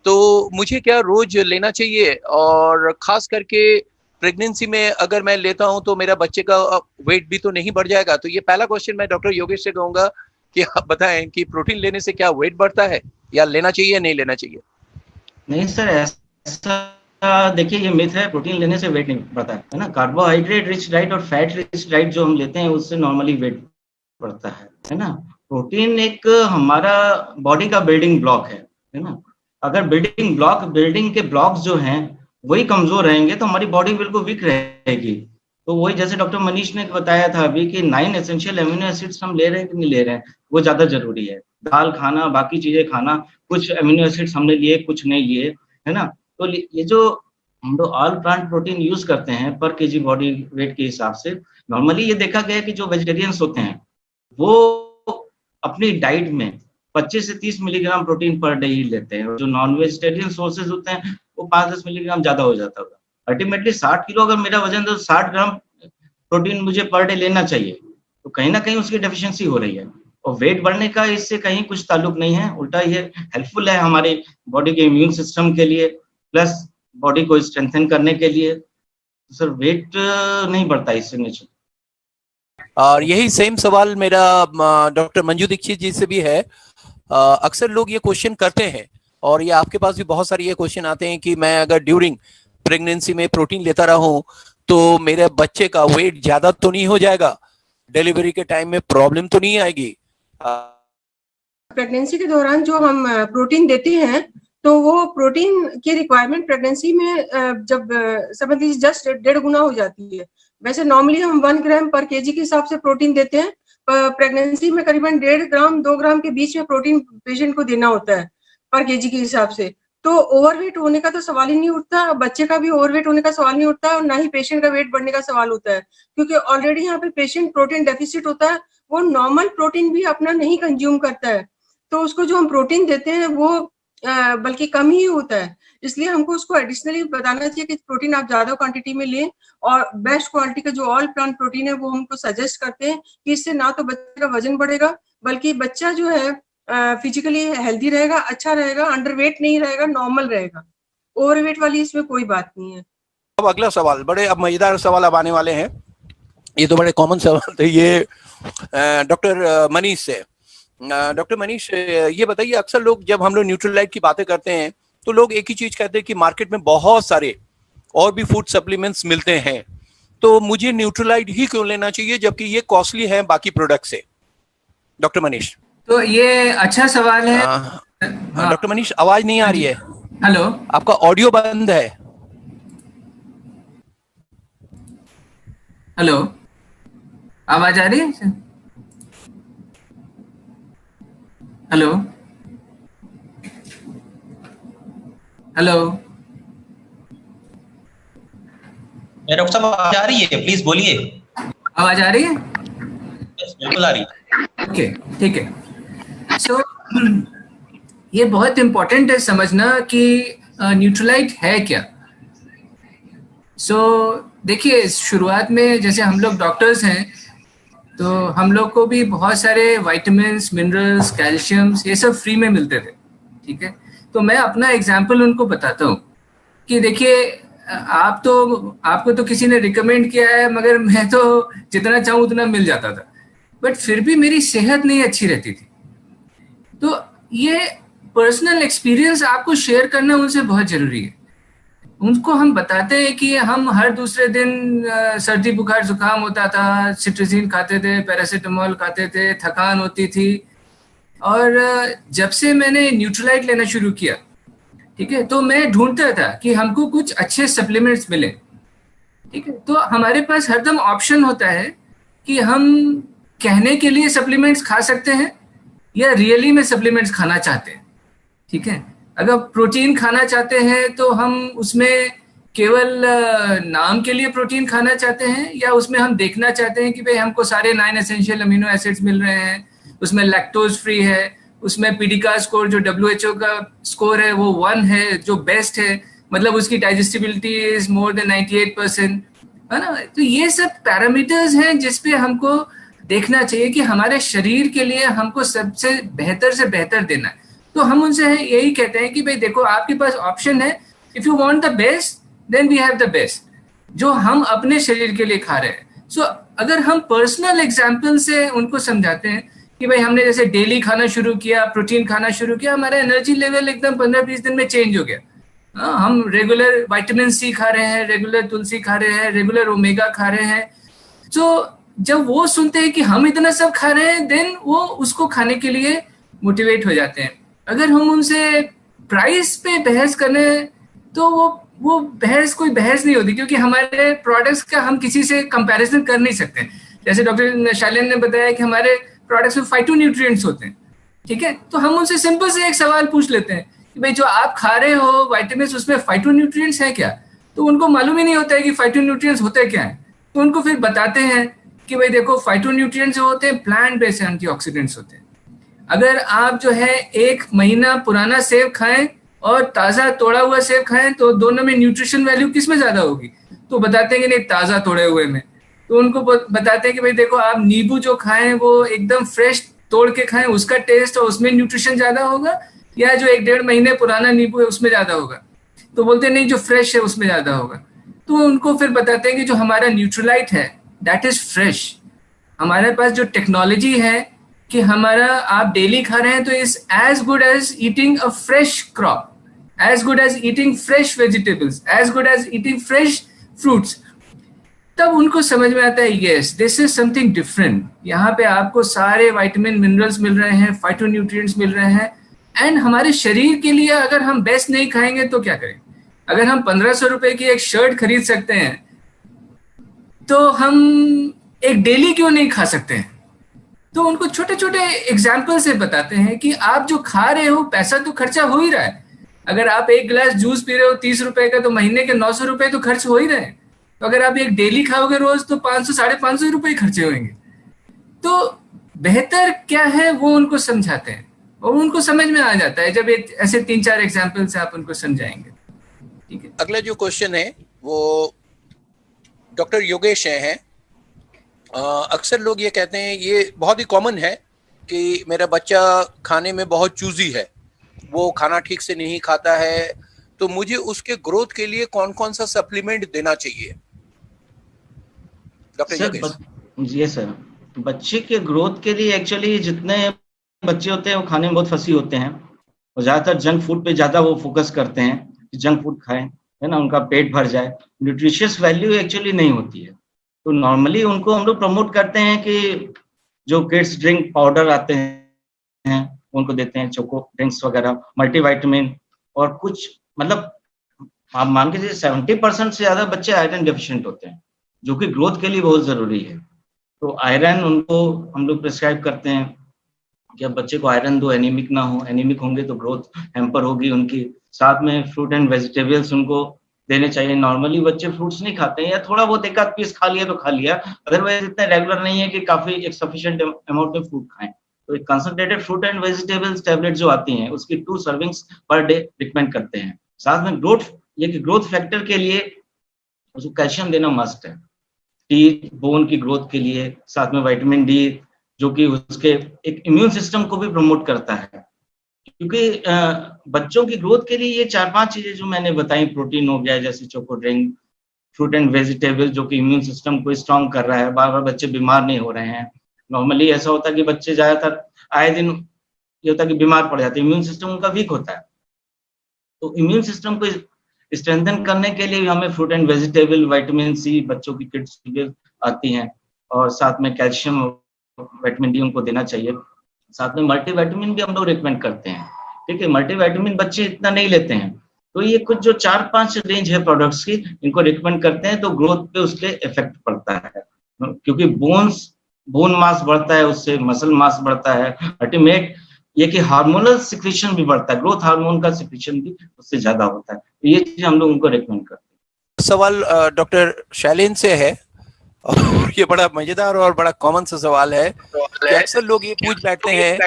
तो मुझे क्या रोज लेना चाहिए? और खास करके प्रेगनेंसी में अगर मैं लेता हूं तो मेरा बच्चे का वेट भी तो नहीं बढ़ जाएगा? तो ये पहला क्वेश्चन मैं डॉक्टर योगेश से कहूंगा कि आप बताएं कि प्रोटीन लेने से क्या वेट बढ़ता है, या लेना चाहिए नहीं लेना चाहिए? नहीं सर, ऐसा देखिए ये मिथ है, प्रोटीन लेने से वेट नहीं बढ़ता है ना। कार्बोहाइड्रेट रिच डाइट और फैट रिच डाइट जो हम लेते हैं उससे नॉर्मली वेट बढ़ता है ना। प्रोटीन एक हमारा बॉडी का बिल्डिंग ब्लॉक है ना। अगर बिल्डिंग के ब्लॉक्स जो हैं वही कमजोर रहेंगे तो हमारी बॉडी बिल्कुल वीक रहेगी। तो वही जैसे डॉक्टर मनीष ने बताया था अभी कि 9 एसेंशियल एमिनो एसिड्स हम ले रहे हैं कि नहीं ले रहे हैं, वो ज्यादा जरूरी है। दाल खाना, बाकी चीजें खाना, कुछ एमिनो एसिड्स हमने लिए कुछ नहीं लिए, है ना। तो ये जो हम लोग ऑल प्लांट प्रोटीन यूज करते हैं पर केजी बॉडी वेट के हिसाब से, नॉर्मली ये देखा गया है कि जो वेजिटेरियंस होते हैं वो अपनी डाइट में 25 से 30 मिलीग्राम प्रोटीन पर डे ही लेते हैं, और जो नॉन वेजिटेरियन सोर्सेज होते हैं वो 5-10 मिलीग्राम ज्यादा हो जाता होगा। अल्टीमेटली 60 किलो अगर मेरा वजन, तो 60 ग्राम प्रोटीन मुझे पर डे लेना चाहिए, तो कहीं ना कहीं उसकी डेफिशिएंसी हो रही है। और वेट बढ़ने का इससे कहीं कुछ ताल्लुक नहीं है, उल्टा ये हेल्पफुल है हमारे बॉडी के इम्यून सिस्टम के लिए, प्लस बॉडी को स्ट्रेंथन करने के लिए। तो सर वेट नहीं बढ़ता इससे नेचुरल। और यही सेम सवाल मेरा डॉक्टर मंजू दीक्षित जी से भी है। अक्सर लोग ये क्वेश्चन करते हैं, और ये आपके पास भी बहुत सारे ये क्वेश्चन आते हैं कि मैं अगर ड्यूरिंग प्रेगनेंसी में प्रोटीन लेता रहूं तो मेरे बच्चे का वेट ज्यादा तो नहीं हो जाएगा, डिलीवरी के टाइम में प्रॉब्लम तो नहीं आएगी? प्रेगनेंसी के दौरान जो हम प्रोटीन देते हैं, तो वो प्रोटीन की रिक्वायरमेंट प्रेगनेंसी में जब समझ लीजिए जस्ट 1.5 गुना हो जाती है। वैसे नॉर्मली हम 1 ग्राम पर केजी के हिसाब से प्रोटीन देते हैं, प्रेगनेंसी में करीबन 1.5 ग्राम 2 ग्राम के बीच में प्रोटीन पेशेंट को देना होता है पर केजी के हिसाब से। तो ओवरवेट होने का तो सवाल ही नहीं उठता, बच्चे का भी ओवरवेट होने का सवाल नहीं उठता, और ना ही पेशेंट का वेट बढ़ने का सवाल होता है, क्योंकि ऑलरेडी यहाँ पे पेशेंट प्रोटीन डेफिसिट होता है, वो नॉर्मल प्रोटीन भी अपना नहीं कंज्यूम करता है, तो उसको जो हम प्रोटीन देते हैं वो बल्कि कम ही होता है। इसलिए हमको उसको एडिशनली बताना चाहिए कि प्रोटीन आप ज्यादा क्वांटिटी में लें, और बेस्ट क्वालिटी का जो ऑल प्लांट प्रोटीन है वो हमको सजेस्ट करते हैं कि इससे ना तो बच्चे का वजन बढ़ेगा, बल्कि बच्चा जो है फिजिकली हेल्दी रहेगा, अच्छा रहेगा, अंडरवेट नहीं रहेगा, नॉर्मल रहेगा। ओवरवेट वाली इसमें कोई बात नहीं है। अब अगला सवाल, बड़े अब मजेदार सवाल अब आने वाले हैं। ये तो बड़े कॉमन सवाल थे। ये डॉक्टर मनीष से। डॉक्टर मनीष, ये बताइए, अक्सर लोग जब हम लोग न्यूट्रीलाइट की बातें करते हैं तो लोग एक ही चीज कहते हैं कि मार्केट में बहुत सारे और भी फूड सप्लीमेंट्स मिलते हैं, तो मुझे न्यूट्रीलाइट ही क्यों लेना चाहिए जबकि ये कॉस्टली है बाकी प्रोडक्ट से? डॉक्टर मनीष। तो ये अच्छा सवाल है। डॉक्टर मनीष, आवाज नहीं आ रही है। हेलो, आपका ऑडियो बंद है। हेलो, आवाज आ रही है? हेलो, हेलो, डॉक्टर साहब आवाज आ रही है? प्लीज बोलिए। आवाज आ रही है? बिल्कुल आ रही है। ओके, ठीक है। सो ये बहुत इम्पोर्टेंट है समझना कि न्यूट्रीलाइट है क्या। सो देखिए, शुरुआत में जैसे हम लोग डॉक्टर्स हैं तो हम लोग को भी बहुत सारे विटामिन्स, मिनरल्स, कैल्शियम्स ये सब फ्री में मिलते थे, ठीक है। तो मैं अपना एग्जांपल उनको बताता हूँ कि देखिए, आपको तो किसी ने रिकमेंड किया है, मगर मैं तो जितना चाहूँ उतना मिल जाता था, बट फिर भी मेरी सेहत नहीं अच्छी रहती थी। तो ये पर्सनल एक्सपीरियंस आपको शेयर करना उनसे बहुत जरूरी है। उनको हम बताते हैं कि हम हर दूसरे दिन सर्दी बुखार जुकाम होता था, सिट्रिजिन खाते थे, पैरासीटामोल खाते थे, थकान होती थी, और जब से मैंने न्यूट्रीलाइट लेना शुरू किया, ठीक है, तो मैं ढूंढता था कि हमको कुछ अच्छे सप्लीमेंट्स मिले, ठीक है। तो हमारे पास हरदम ऑप्शन होता है कि हम कहने के लिए सप्लीमेंट्स खा सकते हैं या रियली में सप्लीमेंट्स खाना चाहते हैं, ठीक है। अगर प्रोटीन खाना चाहते हैं तो हम उसमें केवल नाम के लिए प्रोटीन खाना चाहते हैं, या उसमें हम देखना चाहते हैं कि भाई हमको सारे 9 एसेंशियल अमीनो एसिड्स मिल रहे हैं, उसमें लैक्टोज फ्री है, उसमें पीडीका स्कोर जो WHO का स्कोर है वो 1 है, जो बेस्ट है, मतलब उसकी डाइजेस्टिबिलिटी इज मोर देन 98%, है ना। तो ये सब पैरामीटर्स हैं जिसपे हमको देखना चाहिए कि हमारे शरीर के लिए हमको सबसे बेहतर से बेहतर देना है। तो हम उनसे यही कहते हैं कि भाई देखो, आपके पास ऑप्शन है, if you want the best then we have the best, जो हम अपने शरीर के लिए खा रहे हैं। सो अगर हम पर्सनल एग्जांपल से उनको समझाते हैं कि भाई हमने जैसे डेली खाना शुरू किया, प्रोटीन खाना शुरू किया, हमारा एनर्जी लेवल एकदम 15-20 दिन में चेंज हो गया। हम रेगुलर विटामिन सी खा रहे हैं, रेगुलर तुलसी खा रहे हैं, रेगुलर ओमेगा खा रहे हैं। तो जब वो सुनते हैं कि हम इतना सब खा रहे हैं, देन वो उसको खाने के लिए मोटिवेट हो जाते हैं। अगर हम उनसे प्राइस पे बहस करें तो वो बहस कोई बहस नहीं होती, क्योंकि हमारे प्रोडक्ट्स का हम किसी से कंपैरिजन कर नहीं सकते। जैसे डॉक्टर शैलेंद्र ने बताया कि हमारे प्रोडक्ट्स में फाइटोन्यूट्रिएंट्स होते हैं, ठीक है। तो हम उनसे सिंपल से एक सवाल पूछ लेते हैं कि भाई जो आप खा रहे हो विटामिन, उसमें फाइटोन्यूट्रिएंट्स है क्या? तो उनको मालूम ही नहीं होता है कि फाइटोन्यूट्रिएंट्स होते क्या है। तो उनको फिर बताते हैं कि भाई देखो, फाइटोन्यूट्रिएंट्स जो होते हैं प्लांट बेस्ड एंटीऑक्सीडेंट्स होते हैं। अगर आप जो है 1 महीना पुराना सेब खाएं और ताज़ा तोड़ा हुआ सेब खाएं तो दोनों में न्यूट्रिशन वैल्यू किस में ज़्यादा होगी? तो बताते हैं कि नहीं, ताज़ा तोड़े हुए में। तो उनको बताते हैं कि भाई देखो, आप नींबू जो खाएं वो एकदम फ्रेश तोड़ के खाएं, उसका टेस्ट और उसमें न्यूट्रिशन ज़्यादा होगा, या जो 1-1.5 महीने पुराना नींबू है उसमें ज़्यादा होगा? तो बोलते हैं नहीं, जो फ्रेश है उसमें ज़्यादा होगा। तो उनको फिर बताते हैं कि जो हमारा न्यूट्रलाइट है दैट इज़ फ्रेश। हमारे पास जो टेक्नोलॉजी है कि हमारा आप डेली खा रहे हैं तो is as good as eating a fresh crop, as good as eating fresh vegetables, as good as eating fresh fruits. तब उनको समझ में आता है yes this is something different. यहाँ पे आपको सारे विटामिन मिनरल्स मिल रहे हैं, फाइटोन्यूट्रिएंट्स मिल रहे हैं, एंड हमारे शरीर के लिए अगर हम बेस्ट नहीं खाएंगे तो क्या करें? अगर हम 1500 रुपए की एक शर्ट खरीद सकते हैं तो हम एक डेली क्यों नहीं खा सकते हैं? तो उनको छोटे छोटे एग्जाम्पल से बताते हैं कि आप जो खा रहे हो पैसा तो खर्चा हो ही रहा है। अगर आप 1 गिलास जूस पी रहे हो 30 रुपए का, तो महीने के 900 रुपए तो खर्च हो ही रहे हैं। तो अगर आप एक डेली खाओगे रोज तो 500-550 रुपए खर्चे होंगे। तो बेहतर क्या है वो उनको समझाते हैं और उनको समझ में आ जाता है जब एक ऐसे 3-4 एग्जाम्पल से आप उनको समझाएंगे। ठीक है, अगला जो क्वेश्चन है वो डॉक्टर योगेश हैं। अक्सर लोग ये कहते हैं, ये बहुत ही कॉमन है कि मेरा बच्चा खाने में बहुत चूजी है, वो खाना ठीक से नहीं खाता है, तो मुझे उसके ग्रोथ के लिए कौन कौन सा सप्लीमेंट देना चाहिए? डॉक्टर योगेश जी सर, बच्चे के ग्रोथ के लिए एक्चुअली जितने बच्चे होते हैं वो खाने में बहुत फंसी होते हैं और ज्यादातर जंक फूड पे ज्यादा वो फोकस करते हैं कि जंक फूड खाएं, है ना, उनका पेट भर जाए। न्यूट्रिशियस वैल्यू एक्चुअली नहीं होती है। तो नॉर्मली उनको हम लोग प्रमोट करते हैं कि जो किड्स ड्रिंक पाउडर आते हैं उनको देते हैं, चोको ड्रिंक्स वगैरह, मल्टीविटामिन, और कुछ मतलब आप मान के चलिए 70% से ज्यादा बच्चे आयरन डेफिशिएंट होते हैं जो कि ग्रोथ के लिए बहुत जरूरी है। तो आयरन उनको हम लोग प्रिस्क्राइब करते हैं कि अब बच्चे को आयरन दो, एनीमिक ना हो, एनीमिक होंगे तो ग्रोथ हैम्पर होगी उनकी। साथ में फ्रूट एंड वेजिटेबल्स उनको देने चाहिए। नॉर्मली बच्चे फ्रूट्स नहीं खाते हैं या थोड़ा बहुत एक आध पीस खा लिया तो खा लिया, अदरवाइज इतना रेगुलर नहीं है कि काफी एक सफिशिएंट अमाउंट में फ्रूट खाएं। तो एक concentrated fruit and vegetables tablet जो आती हैं उसकी 2 सर्विंग्स पर डे रिकमेंड करते हैं। साथ में ग्रोथ फैक्टर के लिए उसको कैल्शियम देना मस्ट है, टीथ बोन की ग्रोथ के लिए। साथ में विटामिन डी जो कि उसके एक इम्यून सिस्टम को भी प्रमोट करता है, क्योंकि बच्चों की ग्रोथ के लिए ये 4-5 चीजें जो मैंने बताई, प्रोटीन हो गया जैसे choco drink, fruit and vegetable जो कि इम्यून सिस्टम को स्ट्रॉन्ग कर रहा है, बार बार बच्चे बीमार नहीं हो रहे हैं। नॉर्मली ऐसा होता है कि बच्चे ज्यादातर आए दिन ये होता है कि बीमार पड़ जाते हैं, इम्यून सिस्टम उनका वीक होता है। तो इम्यून सिस्टम को स्ट्रेंथन करने के लिए हमें fruit and vegetable, vitamin C बच्चों की किड्स की आती हैं, और साथ में कैल्शियम, विटामिन डी उनको देना चाहिए। साथ में मल्टीविटामिन भी हम लोग रिकमेंड करते हैं। ठीक है, मल्टीविटामिन बच्चे इतना नहीं लेते हैं, तो ये कुछ जो 4-5 रेंज है प्रोडक्ट्स की, इनको रिकमेंड करते हैं तो ग्रोथ पे उसके इफेक्ट पड़ता है, क्योंकि बोन मास बढ़ता है, उससे मसल मास बढ़ता है। अल्टीमेट ये कि हार्मोनल सिक्रीशन भी बढ़ता है, ग्रोथ हार्मोन का सिक्रीशन भी उससे ज्यादा होता है। तो ये चीज हम लोग उनको रिकमेंड करते हैं। सवाल डॉक्टर शैलेंद्र से है, और ये बड़ा मजेदार और बड़ा कॉमन सा सवाल है कि अक्सर लोग ये पूछ बैठते हैं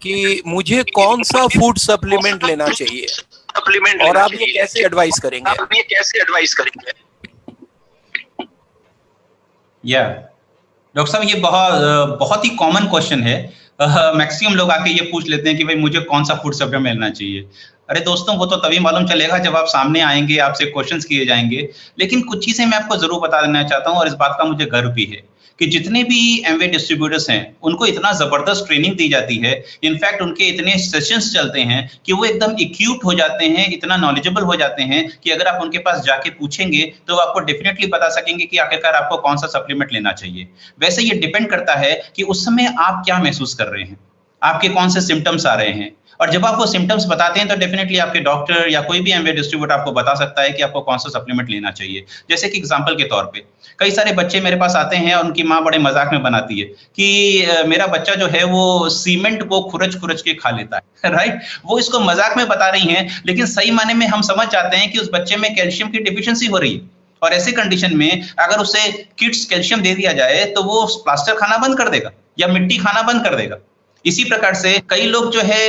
कि मुझे कौन सा फूड सप्लीमेंट लेना चाहिए, और आप ये कैसे एडवाइस करेंगे? डॉक्टर साहब, ये बहुत ही कॉमन क्वेश्चन है। मैक्सिमम लोग आके ये पूछ लेते हैं कि भाई मुझे कौन सा फूड सप्लीमेंट लेना चाहिए। अरे दोस्तों, वो तो तभी मालूम चलेगा जब आप सामने आएंगे, आपसे क्वेश्चंस किए जाएंगे। लेकिन कुछ चीजें मैं आपको जरूर बता देना चाहता हूं, और इस बात का मुझे गर्व भी है कि जितने भी एमवे डिस्ट्रीब्यूटर्स हैं उनको इतना जबरदस्त ट्रेनिंग दी जाती है। इनफैक्ट उनके इतने सेशंस चलते हैं कि वो एकदम इक्यूट हो जाते हैं, इतना नॉलेजेबल हो जाते हैं कि अगर आप उनके पास जाके पूछेंगे तो आपको डेफिनेटली बता सकेंगे कि आखिरकार आपको कौन सा सप्लीमेंट लेना चाहिए। वैसे ये डिपेंड करता है कि उस समय आप क्या महसूस कर रहे हैं, आपके कौन से सिम्टम्स आ रहे हैं, और जब आप वो सिम्टम्स बताते हैं तो डेफिनेटली आपके डॉक्टर या कोई भी एमवे डिस्ट्रीब्यूटर आपको बता सकता है कि आपको कौन सा सप्लीमेंट लेना चाहिए। जैसे कि एग्जांपल के तौर पे कई सारे बच्चे मेरे पास आते हैं और उनकी माँ बड़े मजाक में बनाती है कि मेरा बच्चा जो है वो सीमेंट को खुरच के खा लेता है, राइट। वो इसको मजाक में बता रही हैं, लेकिन सही माने में हम समझ जाते हैं कि उस बच्चे में कैल्शियम की डिफिशियंसी हो रही है, और ऐसे कंडीशन में अगर उसे किड्स कैल्शियम दे दिया जाए तो वो प्लास्टर खाना बंद कर देगा या मिट्टी खाना बंद कर देगा। इसी प्रकार से कई लोग जो है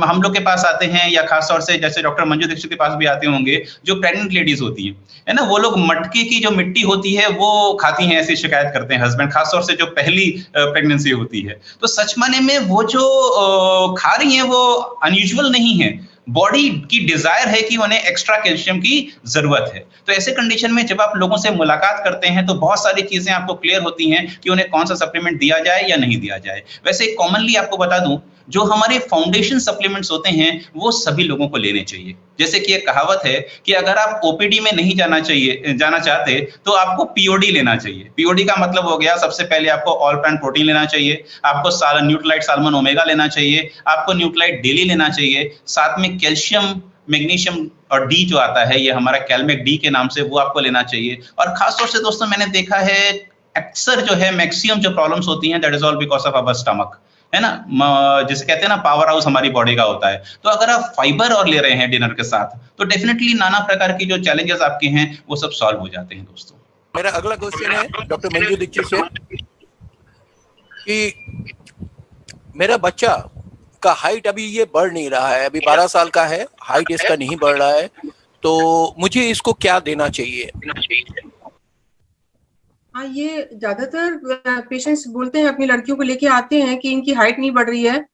हम लोग के पास आते हैं, या खासतौर से जैसे डॉक्टर मंजू दीक्षित के पास भी आते होंगे, जो प्रेग्नेंट लेडीज होती हैं, है ना, वो लोग मटके की जो मिट्टी होती है वो खाती हैं, ऐसी शिकायत करते हैं हस्बैंड, खासतौर से जो पहली प्रेगनेंसी होती है। तो सच माने में वो जो खा रही हैं वो अनयूजुअल नहीं है, बॉडी की डिजायर है कि उन्हें एक्स्ट्रा कैल्शियम की जरूरत है। तो ऐसे कंडीशन में जब आप लोगों से मुलाकात करते हैं तो बहुत सारी चीजें आपको क्लियर होती हैं कि उन्हें कौन सा सप्लीमेंट दिया जाए या नहीं दिया जाए। वैसे कॉमनली आपको बता दूं, जो हमारे फाउंडेशन सप्लीमेंट्स होते हैं वो सभी लोगों को लेने चाहिए। जैसे कि एक कहावत है कि अगर आप ओपीडी में नहीं जाना चाहते तो आपको पीओडी लेना चाहिए। पीओडी का मतलब हो गया, सबसे पहले आपको ऑल प्लांट प्रोटीन लेना चाहिए, आपको न्यूट्रलाइट साल्मन ओमेगा लेना चाहिए, आपको न्यूट्रलाइट डेली लेना चाहिए, साथ में कैल्शियम, मैग्नीशियम और डी जो आता है, ये हमारा कैलमेक डी के नाम से, वो आपको लेना चाहिए। और खासतौर से दोस्तों मैंने देखा है अक्सर जो है मैक्सिमम जो प्रॉब्लम्स होती हैं that is all because of our stomach, है ना, जिसे कहते हैं ना पावर हाउस हमारी बॉडी का होता है। तो अगर आप फाइबर और ले रहे हैं डिनर के साथ तो डेफिनेटली नाना प्रकार की जो चैलेंजेस आपके हैं वो सब सॉल्व हो जाते हैं दोस्तों। मेरा अगला क्वेश्चन है डॉक्टर मंजू दीक्षित से कि मेरा बच्चा का हाइट अभी ये बढ़ नहीं रहा है, अभी 12 साल का है, हाइट इसका नहीं बढ़ रहा है, तो मुझे इसको क्या देना चाहिए? हाँ, ये ज्यादातर पेशेंट्स बोलते हैं, अपनी लड़कियों को लेके आते हैं कि इनकी हाइट नहीं बढ़ रही है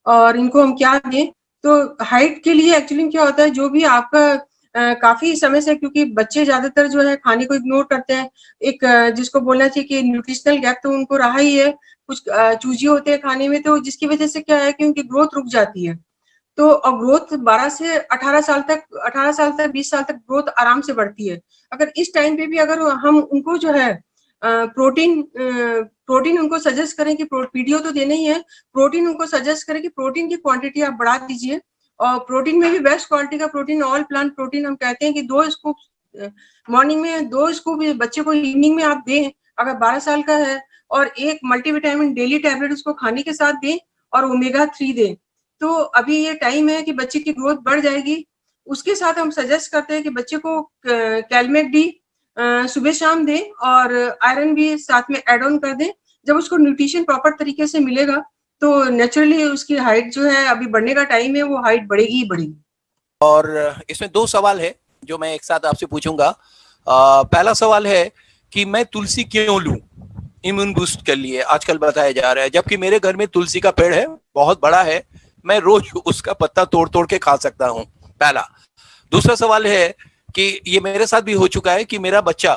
और इनको हम क्या दें। तो हाइट के लिए एक्चुअली क्या होता है, जो भी आपका काफी समय से, क्योंकि बच्चे ज्यादातर जो है खाने को इग्नोर करते हैं, एक जिसको बोलना चाहिए कि न्यूट्रिशनल गैप तो उनको रहा ही है, कुछ चूजे होते हैं खाने में, तो जिसकी वजह से क्या है कि उनकी ग्रोथ रुक जाती है। तो अब ग्रोथ 12 से 18 साल तक 20 साल तक ग्रोथ आराम से बढ़ती है। अगर इस टाइम पे भी अगर हम उनको जो है प्रोटीन उनको सजेस्ट करें कि पीडीओ तो देना ही है, प्रोटीन उनको सजेस्ट करें कि प्रोटीन की क्वांटिटी आप बढ़ा दीजिए। और प्रोटीन में भी बेस्ट क्वालिटी का प्रोटीन, ऑल प्लांट प्रोटीन, हम कहते हैं कि 2 स्कूप मॉर्निंग में, 2 स्कूप बच्चे को इवनिंग में आप दें अगर 12 साल का है, और एक मल्टीविटामिन डेली टैबलेट उसको खाने के साथ दें, और ओमेगा 3 दें। तो अभी ये टाइम है कि बच्चे की ग्रोथ बढ़ जाएगी। उसके साथ हम सजेस्ट करते हैं कि बच्चे को कैलमेक डी सुबह शाम दें, और आयरन भी साथ में ऐड ऑन कर दें। जब उसको न्यूट्रिशन प्रॉपर तरीके से मिलेगा तो नेचुरली उसकी हाइट जो है, अभी बढ़ने का टाइम है, वो हाइट बढ़ेगी ही बढ़ेगी। और इसमें 2 सवाल है जो मैं एक साथ आपसे पूछूंगा। पहला सवाल है कि मैं तुलसी क्यों लूं इम्यून बूस्ट के लिए, आजकल बताया जा रहा है, जबकि मेरे घर में तुलसी का पेड़ है, बहुत बड़ा है, मैं रोज उसका पत्ता तोड़ तोड़ के खा सकता हूं, पहला। दूसरा सवाल है कि ये मेरे साथ भी हो चुका है कि मेरा बच्चा,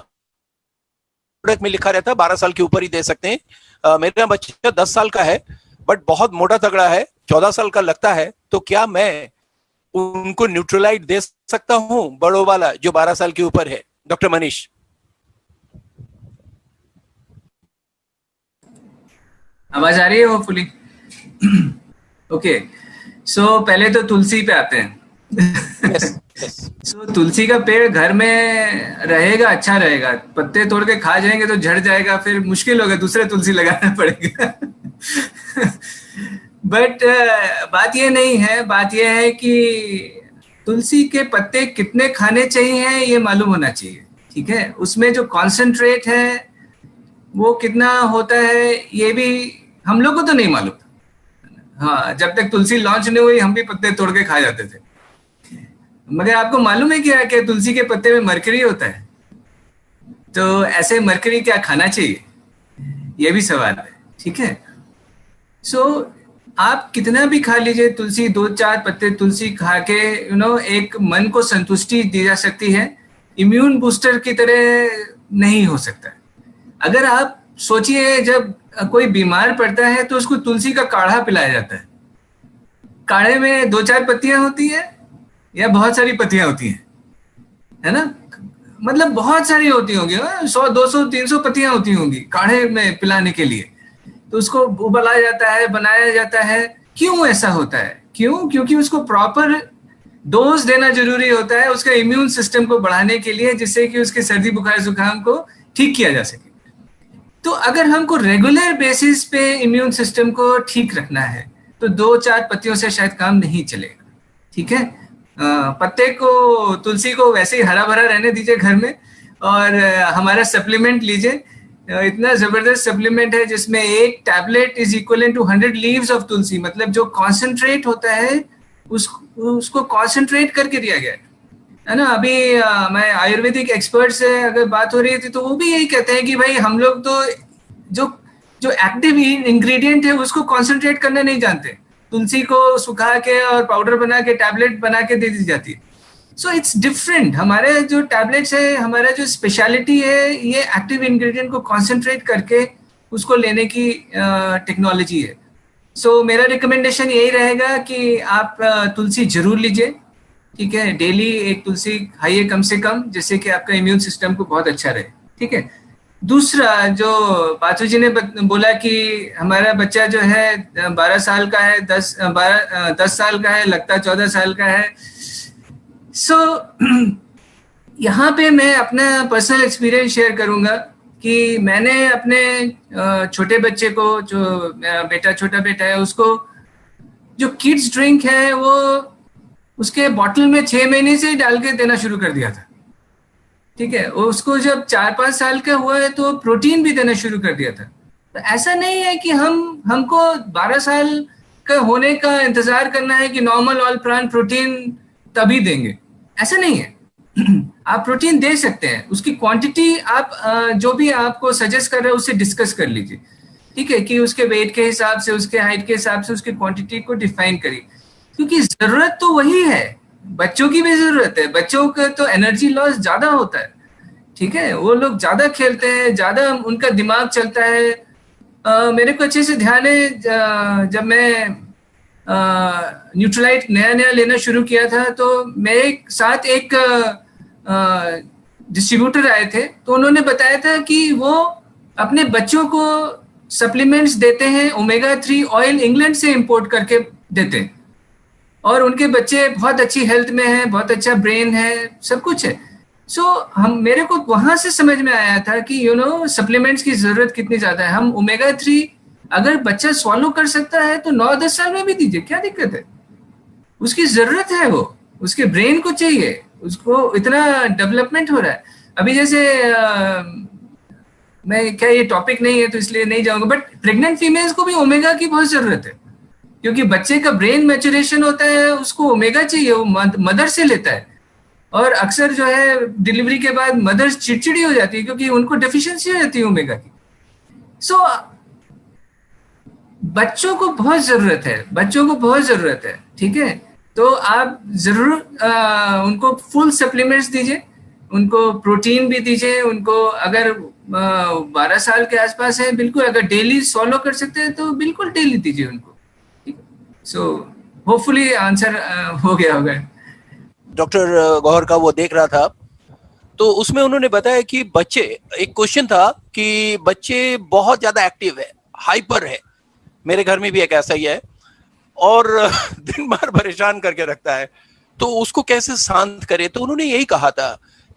प्रोडक्ट में लिखा रहता है 12 साल के ऊपर ही दे सकते हैं, मेरा बच्चा 10 साल का है बट बहुत मोटा तगड़ा है, 14 साल का लगता है, तो क्या मैं उनको न्यूट्रलाइट दे सकता हूं, बड़ों वाला जो 12 साल के ऊपर है? डॉक्टर मनीष। आवाज आ रही है होपफुली? ओके, सो पहले तो तुलसी पे आते हैं। So, तुलसी का पेड़ घर में रहेगा, अच्छा रहेगा, पत्ते तोड़ के खा जाएंगे तो झड़ जाएगा, फिर मुश्किल होगा, दूसरे तुलसी लगाना पड़ेगा। बट बात ये नहीं है, बात ये है कि तुलसी के पत्ते कितने खाने चाहिए ये मालूम होना चाहिए, ठीक है। उसमें जो कॉन्सेंट्रेट है वो कितना होता है ये भी हम लोग को तो नहीं मालूम। हाँ, जब तक तुलसी लॉन्च नहीं हुई हम भी पत्ते तोड़ के खा जाते थे। मगर आपको मालूम है क्या कि तुलसी के पत्ते में मरकरी होता है? तो ऐसे मरकरी क्या खाना चाहिए, ये भी सवाल है, ठीक है। सो आप कितना भी खा लीजिए तुलसी, 2-4 पत्ते तुलसी खा के एक मन को संतुष्टि दी जा सकती है, इम्यून बूस्टर की तरह नहीं हो सकता। अगर आप सोचिए, जब कोई बीमार पड़ता है तो उसको तुलसी का काढ़ा पिलाया जाता है। काढ़े में 2-4 पत्तियां होती है या बहुत सारी पत्तियां होती हैं, है ना, मतलब बहुत सारी होती होंगी, 100, 200, 300 पत्तियां होती होंगी काढ़े में पिलाने के लिए। तो उसको उबला जाता है, बनाया जाता है। क्यों ऐसा होता है? क्योंकि उसको प्रॉपर डोज देना जरूरी होता है उसका इम्यून सिस्टम को बढ़ाने के लिए, जिससे कि उसके सर्दी बुखार जुकाम को ठीक किया जा सके। तो अगर हमको रेगुलर बेसिस पे इम्यून सिस्टम को ठीक रखना है तो 2-4 पत्तियों से शायद काम नहीं चलेगा, ठीक है। पत्ते को, तुलसी को वैसे ही हरा भरा रहने दीजिए घर में, और हमारा सप्लीमेंट लीजिए। इतना जबरदस्त सप्लीमेंट है जिसमें एक tablet is equal to 100 leaves of tulsi, मतलब जो कॉन्सेंट्रेट होता है उसको कॉन्सेंट्रेट करके दिया गया है ना। अभी मैं आयुर्वेदिक एक्सपर्ट से अगर बात हो रही थी तो वो भी यही कहते हैं कि भाई हम लोग तो जो एक्टिव इंग्रेडिएंट है उसको कॉन्सेंट्रेट करना नहीं जानते, तुलसी को सुखा के और पाउडर बना के टैबलेट बना के दे दी जाती है। सो इट्स डिफरेंट, हमारे जो टैबलेट्स है, हमारा जो स्पेशलिटी है, ये एक्टिव इंग्रेडिएंट को कॉन्सेंट्रेट करके उसको लेने की टेक्नोलॉजी है। सो मेरा रिकमेंडेशन यही रहेगा कि आप तुलसी जरूर लीजिए, ठीक है, डेली एक तुलसी खाइए कम से कम, जिससे कि आपका इम्यून सिस्टम को बहुत अच्छा रहे, ठीक है। दूसरा, जो पाचू जी ने बोला कि हमारा बच्चा जो है 12 साल का है, 10 साल का है, लगता 14 साल का है। सो यहाँ पे मैं अपना पर्सनल एक्सपीरियंस शेयर करूंगा कि मैंने अपने छोटे बच्चे को, जो मेरा छोटा बेटा है, उसको जो किड्स ड्रिंक है वो उसके बॉटल में 6 महीने से डाल के देना शुरू कर दिया था, ठीक है। उसको जब 4-5 साल का हुआ है तो प्रोटीन भी देना शुरू कर दिया था। तो ऐसा नहीं है कि हमको 12 साल का होने का इंतजार करना है कि नॉर्मल ऑल प्लांट प्रोटीन तभी देंगे, ऐसा नहीं है। आप प्रोटीन दे सकते हैं, उसकी क्वांटिटी आप जो भी आपको सजेस्ट कर रहे हैं उससे डिस्कस कर लीजिए, ठीक है, कि उसके वेट के हिसाब से, उसके हाइट के हिसाब से उसकी क्वांटिटी को डिफाइन करिए, क्योंकि जरूरत तो वही है, बच्चों की भी जरूरत है। बच्चों का तो एनर्जी लॉस ज्यादा होता है, ठीक है, वो लोग ज्यादा खेलते हैं, ज्यादा उनका दिमाग चलता है। मेरे को अच्छे से ध्यान है, जब मैं न्यूट्रलाइट नया लेना शुरू किया था तो मेरे साथ एक डिस्ट्रीब्यूटर आए थे, तो उन्होंने बताया था कि वो अपने बच्चों को सप्लीमेंट्स देते हैं, ओमेगा 3 ऑयल इंग्लैंड से इंपोर्ट करके देते हैं, और उनके बच्चे बहुत अच्छी हेल्थ में हैं, बहुत अच्छा ब्रेन है, सब कुछ है। सो मेरे को वहां से समझ में आया था कि सप्लीमेंट्स की जरूरत कितनी ज्यादा है। हम ओमेगा 3 अगर बच्चा सॉल्व कर सकता है तो 9-10 साल में भी दीजिए, क्या दिक्कत है, उसकी जरूरत है, वो उसके ब्रेन को चाहिए, उसको इतना डेवलपमेंट हो रहा है अभी। जैसे मैं क्या, ये टॉपिक नहीं है तो इसलिए नहीं जाऊंगा, बट प्रेग्नेंट फीमेल्स को भी ओमेगा की बहुत जरूरत है, क्योंकि बच्चे का ब्रेन मैच्योरेशन होता है, उसको ओमेगा चाहिए, वो मदर से लेता है। और अक्सर जो है डिलीवरी के बाद मदर चिड़चिड़ी हो जाती है क्योंकि उनको डेफिशिएंसी हो जाती है ओमेगा की। सो बच्चों को बहुत जरूरत है, बच्चों को बहुत जरूरत है, ठीक है। तो आप जरूर उनको फुल सप्लीमेंट्स दीजिए, उनको प्रोटीन भी दीजिए, उनको अगर 12 साल के आसपास है, बिल्कुल अगर डेली फॉलो कर सकते हैं तो बिल्कुल डेली दीजिए उनको, ठीक। सो होपफुली आंसर हो गया होगा। डॉक्टर गौहर का वो देख रहा था, तो उसमें उन्होंने बताया कि बच्चे, एक क्वेश्चन था कि बच्चे बहुत ज्यादा एक्टिव है, हाइपर है, मेरे घर में भी एक ऐसा ही है, और दिन भर परेशान करके रखता है, तो उसको कैसे शांत करे। तो उन्होंने यही कहा था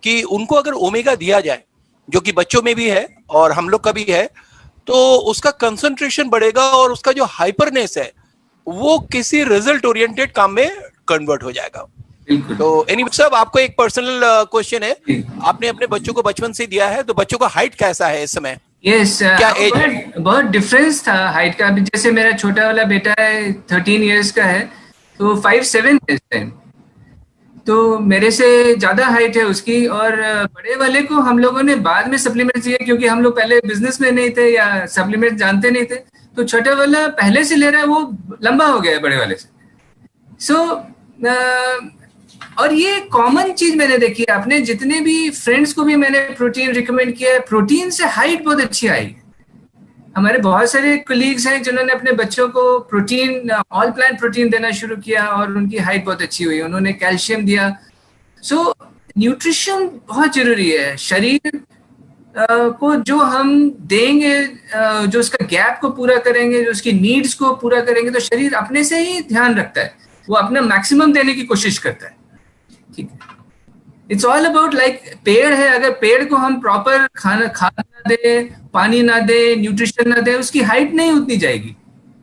कि उनको अगर ओमेगा दिया जाए, जो कि बच्चों में भी है और हम लोग का भी है, तो उसका कंसंट्रेशन बढ़ेगा और उसका जो हाइपरनेस है वो किसी रिजल्ट ओरिएंटेड काम में कन्वर्ट हो जाएगा। तो एनीवे साहब, आपको एक पर्सनल क्वेश्चन है, आपने अपने बच्चों को बचपन से दिया है, तो बच्चों का हाइट कैसा है इस समय? यस, क्या एज है? बहुत डिफरेंस था हाइट का। जैसे मेरा छोटा वाला बेटा है 13 इयर्स का है, तो 5'7" है इस टाइम, तो मेरे से ज्यादा हाइट है उसकी। और बड़े वाले को हम लोगों ने बाद में सप्लीमेंट दिए, क्योंकि हम लोग पहले बिजनेस में नहीं थे या सप्लीमेंट जानते नहीं थे, तो छोटा वाला पहले से ले रहा है, वो लंबा हो गया है बड़े वाले से। सो और ये कॉमन चीज मैंने देखी है, अपने जितने भी फ्रेंड्स को भी मैंने प्रोटीन रिकमेंड किया है, प्रोटीन से हाइट बहुत अच्छी आई है। हमारे बहुत सारे कलीग्स हैं जिन्होंने अपने बच्चों को प्रोटीन, ऑल प्लांट प्रोटीन देना शुरू किया और उनकी हाइट बहुत अच्छी हुई, उन्होंने कैल्शियम दिया। सो न्यूट्रिशन बहुत जरूरी है। शरीर को जो हम देंगे, जो उसका गैप को पूरा करेंगे, जो उसकी नीड्स को पूरा करेंगे, तो शरीर अपने से ही ध्यान रखता है, वो अपना मैक्सिमम देने की कोशिश करता है, ठीक है। इट्स ऑल अबाउट लाइक पेड़ है, अगर पेड़ को हम प्रॉपर खाद ना दे, पानी ना दे, न्यूट्रिशन ना दे, उसकी हाइट नहीं उतनी जाएगी,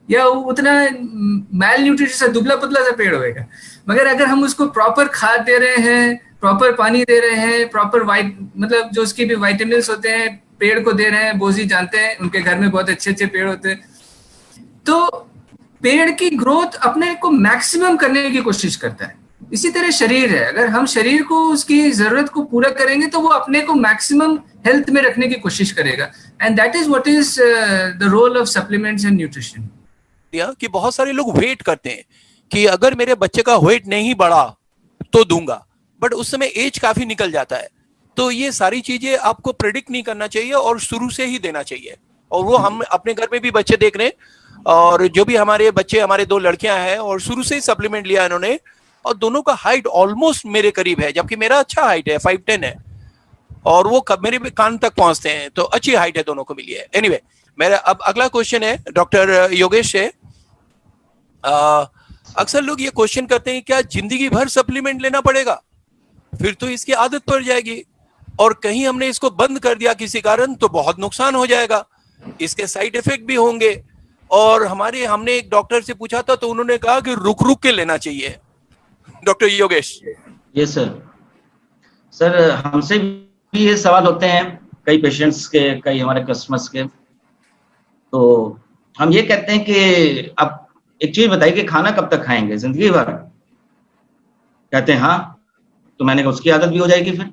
या उतना मैल न्यूट्रिशन, दुबला पतला सा पेड़ होएगा। मगर अगर हम उसको प्रॉपर खाद दे रहे हैं, प्रॉपर पानी दे रहे हैं, प्रॉपर मतलब जो उसके भी विटामिन होते हैं पेड़ को दे रहे हैं। बोजी जानते हैं, उनके घर में बहुत अच्छे अच्छे पेड़ होते हैं। तो पेड़ की ग्रोथ अपने को मैक्सिमम करने की कोशिश करता है। इसी तरह शरीर है, अगर हम शरीर को उसकी जरूरत को पूरा करेंगे तो वो अपने को मैक्सिमम हेल्थ में रखने की कोशिश करेगा। And that is what is the role of supplements and nutrition. कि बहुत सारे लोग वेट करते हैं कि अगर मेरे बच्चे का वेट नहीं बढ़ा तो दूंगा, बट उस समय एज काफी निकल जाता है। तो ये सारी चीजें आपको प्रेडिक्ट नहीं करना चाहिए और शुरू से ही देना चाहिए। और वो हम अपने घर में भी बच्चे देख रहे हैं, और जो भी हमारे बच्चे, हमारे 2 लड़कियां हैं और शुरू से ही सप्लीमेंट लिया इन्होंने, और दोनों का हाइट ऑलमोस्ट मेरे करीब है, जबकि मेरा अच्छा हाइट है 5'10" है और वो मेरे कान तक पहुंचते हैं। तो अच्छी हाइट है दोनों को मिली है। एनीवे, मेरा अब अगला क्वेश्चन है डॉक्टर योगेश से। अक्सर लोग ये क्वेश्चन करते हैं क्या जिंदगी भर सप्लीमेंट लेना पड़ेगा, फिर तो इसकी आदत पड़ जाएगी, और कहीं हमने इसको बंद कर दिया किसी कारण तो बहुत नुकसान हो जाएगा, इसके साइड इफेक्ट भी होंगे। और हमने एक डॉक्टर से पूछा था तो उन्होंने कहा कि रुक रुक के लेना चाहिए। डॉक्टर योगेश। यस सर, हमसे भी ये सवाल होते हैं कई पेशेंट्स के, कई हमारे कस्टमर्स के। तो हम ये कहते हैं कि आप एक चीज बताइए कि खाना कब तक खाएंगे, जिंदगी भर? कहते हैं हाँ। तो मैंने कहा उसकी आदत भी हो जाएगी फिर?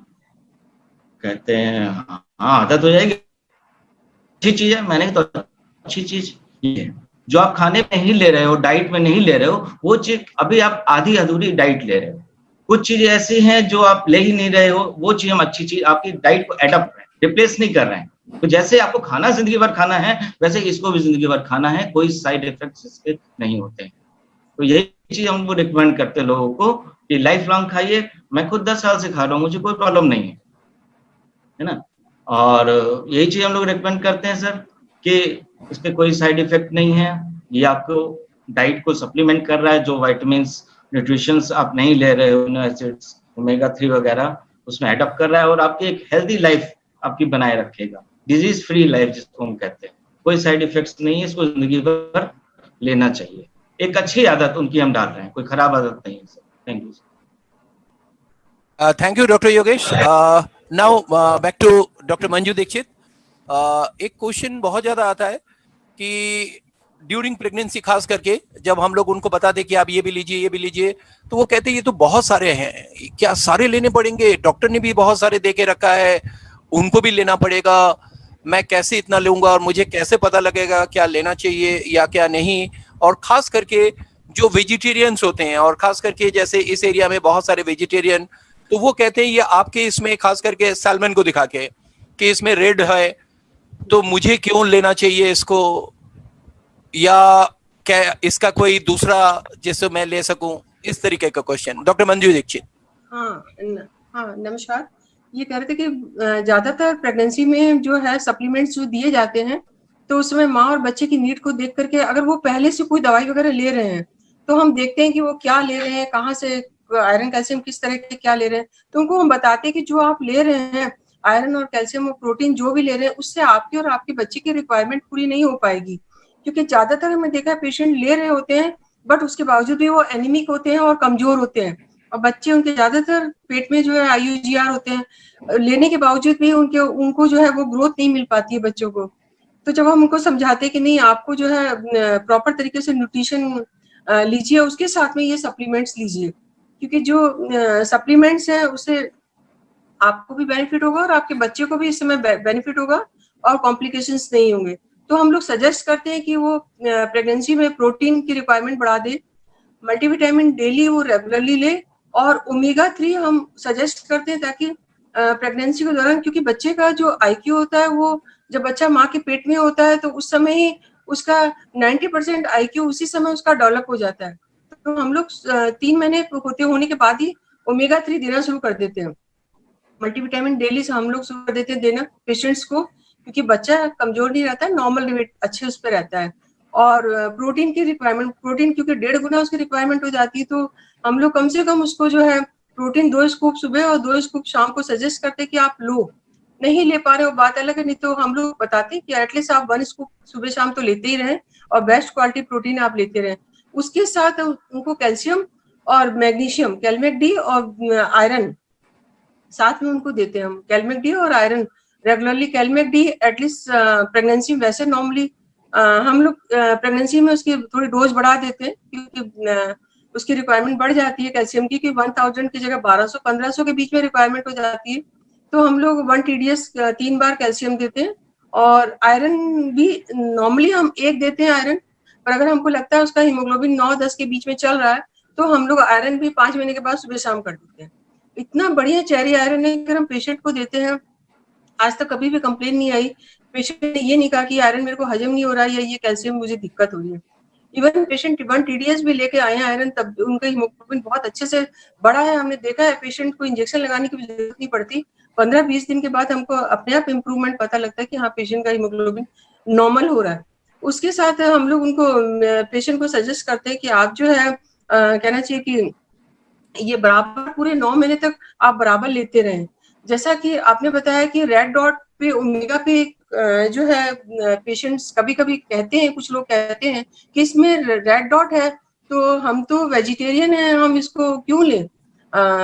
कहते हैं हाँ आदत हो जाएगी, अच्छी चीज है। मैंने कहा तो अच्छी चीज ये है, जो आप खाने में नहीं ले रहे हो, डाइट में नहीं ले रहे हो, वो चीज अभी आप आधी अधूरी डाइट ले रहे हो। कुछ चीजें ऐसी हैं जो आप ले ही नहीं रहे हो, वो चीज हम अच्छी चीज आपकी डाइट को एडप्ट कर रहे हैं, रिप्लेस नहीं कर रहे हैं। तो जैसे आपको खाना जिंदगी भर खाना है, वैसे इसको भी जिंदगी भर खाना है, कोई साइड इफेक्ट्स इसके नहीं होते हैं। तो यही चीज हम रिकमेंड करते हैं लोगों को कि लाइफ लॉन्ग खाइए। मैं खुद 10 साल से खा रहा हूँ, मुझे कोई प्रॉब्लम नहीं है ना। और यही चीज हम लोग रिकमेंड करते हैं सर कि इसके कोई साइड इफेक्ट नहीं है। ये आपको डाइट को सप्लीमेंट कर रहा है, जो विटामिन्स, न्यूट्रिशंस आप नहीं ले रहे हो, एसिड्स, ओमेगा 3 वगैरह, उसमें एडप्ट कर रहा है और आपकी एक हेल्दी लाइफ आपकी बनाए रखेगा, डिजीज फ्री लाइफ जिसको हम कहते हैं। कोई साइड इफेक्ट्स नहीं है, इसको जिंदगी भर लेना चाहिए। एक अच्छी आदत उनकी हम डाल रहे हैं, कोई खराब आदत नहीं है sir. Thank you. Thank you doctor Yogesh. Now back to doctor Manju Dixit. एक क्वेश्चन बहुत ज्यादा आता है कि ड्यूरिंग प्रेगनेंसी खास करके जब हम लोग उनको बताते कि आप ये भी लीजिए, ये भी लीजिए, तो वो कहते हैं ये तो बहुत सारे हैं, क्या सारे लेने पड़ेंगे? डॉक्टर ने भी बहुत सारे दे के रखा है, उनको भी लेना पड़ेगा, मैं कैसे इतना लूंगा और मुझे कैसे पता लगेगा क्या लेना चाहिए या क्या नहीं? और खास करके जो वेजिटेरियंस होते हैं, और खास करके जैसे इस एरिया में बहुत सारे वेजिटेरियन, तो वो कहते हैं ये आपके इसमें खास करके सैल्मन को दिखा के कि इसमें रेड है, तो मुझे क्यों लेना चाहिए इसको, या क्या इसका कोई दूसरा जिससे मैं ले सकूं? इस तरीके का क्वेश्चन। डॉक्टर मंजू दीक्षित। हाँ नमस्कार। ये कह रहे थे कि ज्यादातर प्रेगनेंसी में जो है सप्लीमेंट्स जो दिए जाते हैं, तो उसमें माँ और बच्चे की नीड को देख करके अगर वो पहले से कोई दवाई वगैरह ले रहे हैं तो हम देखते हैं कि वो क्या ले रहे हैं, कहाँ से आयरन कैल्शियम किस तरह के क्या ले रहे हैं, तो उनको हम बताते हैं कि जो आप ले रहे हैं आयरन और कैल्शियम और प्रोटीन जो भी ले रहे हैं, उससे आपकी और आपके बच्चे की रिक्वायरमेंट पूरी नहीं हो पाएगी। क्योंकि ज्यादातर हमने देखा है पेशेंट ले रहे होते हैं बट उसके बावजूद भी वो एनीमिक होते हैं और कमजोर होते हैं, और बच्चे उनके ज्यादातर पेट में जो है IUGR होते हैं, लेने के बावजूद भी उनको जो है वो ग्रोथ नहीं मिल पाती है बच्चों को। तो जब हम उनको समझाते हैं कि नहीं आपको जो है प्रॉपर तरीके से न्यूट्रिशन लीजिए, उसके साथ में ये सप्लीमेंट्स लीजिए, क्योंकि जो सप्लीमेंट्स है उससे आपको भी बेनिफिट होगा और आपके बच्चे को भी इस समय बेनिफिट होगा और कॉम्प्लिकेशंस नहीं होंगे। तो हम लोग सजेस्ट करते हैं कि वो प्रेगनेंसी में प्रोटीन की रिक्वायरमेंट बढ़ा दे, मल्टीविटामिन डेली वो रेगुलरली ले, और ओमेगा 3 हम सजेस्ट करते हैं ताकि प्रेगनेंसी के दौरान, क्योंकि बच्चे का जो IQ होता है वो जब बच्चा माँ के पेट में होता है तो उस समय ही उसका 90% IQ उसी समय उसका डेवलप हो जाता है। तो हम लोग 3 महीने होने के बाद ही ओमेगा 3 देना शुरू कर देते हैं। मल्टीविटामिन डेली से हम लोग शुरू कर देते हैं देना पेशेंट्स को, क्योंकि बच्चा कमजोर नहीं रहता है, नॉर्मल वेट अच्छे उस पर रहता है। और प्रोटीन की रिक्वायरमेंट, प्रोटीन क्योंकि 1.5 गुना उसकी रिक्वायरमेंट हो जाती है, तो हम लोग कम से कम उसको जो है प्रोटीन 2 स्कूप सुबह और 2 स्कूप शाम को सजेस्ट करते हैं कि आप लो। नहीं ले पा रहे हो बात अलग है, नहीं तो हम लोग बताते हैं कि एटलीस्ट आप 1 स्कूप सुबह शाम तो लेते ही रहें और बेस्ट क्वालिटी प्रोटीन आप लेते रहें। उसके साथ उनको कैल्शियम और मैग्नीशियम, कैलमेट डी और आयरन साथ में उनको देते हैं हम कैलमेक डी और iron regularly. Calmac D at least pregnancy में, वैसे नॉर्मली हम लोग प्रेगनेंसी में उसकी थोड़ी डोज बढ़ा देते हैं क्योंकि उसकी रिक्वायरमेंट बढ़ जाती है कैल्शियम की, 1000 की जगह 1200-1500 के बीच में रिक्वायरमेंट हो जाती है। तो हम लोग 1 TDS 3 बार कैल्शियम देते हैं। और आयरन भी नॉर्मली हम 1 देते हैं आयरन, पर अगर हमको लगता है उसका हीमोग्लोबिन 9-10 के बीच में चल रहा है तो हम लोग आयरन भी 5 महीने के बाद सुबह शाम कर देते हैं। इतना बढ़िया चेरी आयरन है, अगर हम पेशेंट को देते हैं आज तक कभी भी कंप्लेन नहीं आई। पेशेंट ने ये नहीं कहा कि आयरन मेरे को हजम नहीं हो रहा है या ये कैल्शियम मुझे दिक्कत हो रही है। इवन पेशेंट 1 TDS भी लेके आए हैं आयरन, तब उनका हीमोग्लोबिन बहुत अच्छे से बढ़ा है। हमने देखा है पेशेंट को इंजेक्शन लगाने की जरूरत नहीं पड़ती, 15-20 दिन के बाद हमको अपने आप इम्प्रूवमेंट पता लगता है कि हाँ पेशेंट का हीमोग्लोबिन नॉर्मल हो रहा है। उसके साथ हम लोग उनको पेशेंट को सजेस्ट करते हैं कि आप जो है कहना चाहिए कि ये बराबर पूरे 9 महीने तक आप बराबर लेते रहें। जैसा कि आपने बताया कि रेड डॉट पे ओमेगा पे जो है पेशेंट्स कभी कभी कहते हैं, कुछ लोग कहते हैं कि इसमें रेड डॉट है तो हम तो वेजिटेरियन है, हम इसको क्यों लें,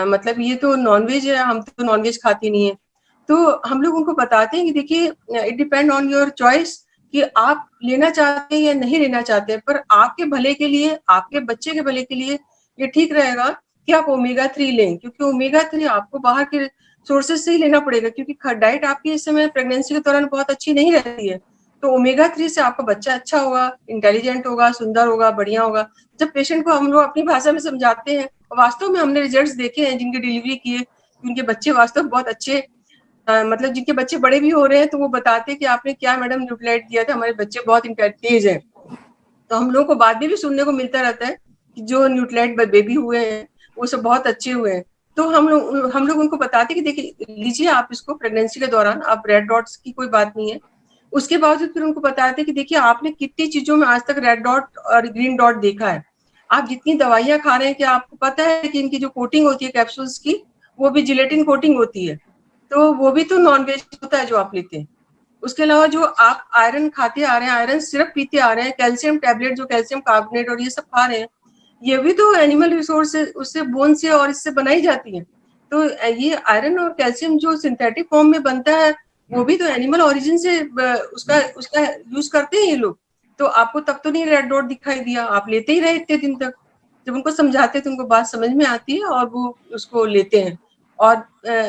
मतलब ये तो नॉनवेज है, हम तो नॉनवेज खाते नहीं है। तो हम लोग उनको बताते हैं कि देखिए it depend on your choice कि आप लेना चाहते हैं या नहीं लेना चाहते हैं, पर आपके भले के लिए, आपके बच्चे के भले के लिए ये ठीक रहेगा कि आप ओमेगा 3 लें, क्योंकि ओमेगा 3 आपको बाहर के सोर्सेज से ही लेना पड़ेगा, क्योंकि डाइट आपकी इस समय प्रेगनेंसी के दौरान बहुत अच्छी नहीं रहती है। तो ओमेगा 3 से आपका बच्चा अच्छा होगा, इंटेलिजेंट होगा, सुंदर होगा, बढ़िया होगा। जब पेशेंट को हम लोग अपनी भाषा में समझाते हैं, वास्तव में हमने रिजल्ट्स देखे हैं जिनके डिलीवरी किए, उनके बच्चे वास्तव में बहुत अच्छे, मतलब जिनके बच्चे बड़े भी हो रहे हैं तो वो बताते हैं कि आपने क्या मैडम न्यूट्रलाइट दिया था, हमारे बच्चे बहुत तेज है। तो हम लोगों को बाद में भी सुनने को मिलता रहता है कि जो न्यूट्रलाइट बेबी हुए हैं वो सब बहुत अच्छे हुए हैं। तो हम लोग उनको बताते कि देखिए लीजिए आप इसको प्रेगनेंसी के दौरान, आप रेड डॉट्स की कोई बात नहीं है। उसके बावजूद फिर उनको बताते कि देखिए आपने कितनी चीजों में आज तक रेड डॉट और ग्रीन डॉट देखा है, आप जितनी दवाइयां खा रहे हैं क्या आपको पता है कि इनकी जो कोटिंग होती है कैप्सूल्स की वो भी जिलेटिन कोटिंग होती है, तो वो भी तो नॉनवेज होता है जो आप लेते हैं। उसके अलावा जो आप आयरन खाते आ रहे हैं, आयरन सिरप पीते आ रहे हैं, कैल्शियम टैबलेट जो कैल्शियम कार्बोनेट और ये सब खा रहे हैं, ये भी तो एनिमल रिसोर्स से, उससे बोन से और इससे बनाई जाती है। तो ये आयरन और कैल्शियम जो सिंथेटिक फॉर्म में बनता है वो भी तो एनिमल ओरिजिन से उसका यूज करते हैं ये लोग। तो आपको तब तो नहीं रेड डॉट दिखाई दिया, आप लेते ही रहे इतने दिन तक। जब उनको समझाते तो उनको बात समझ में आती है और वो उसको लेते हैं। और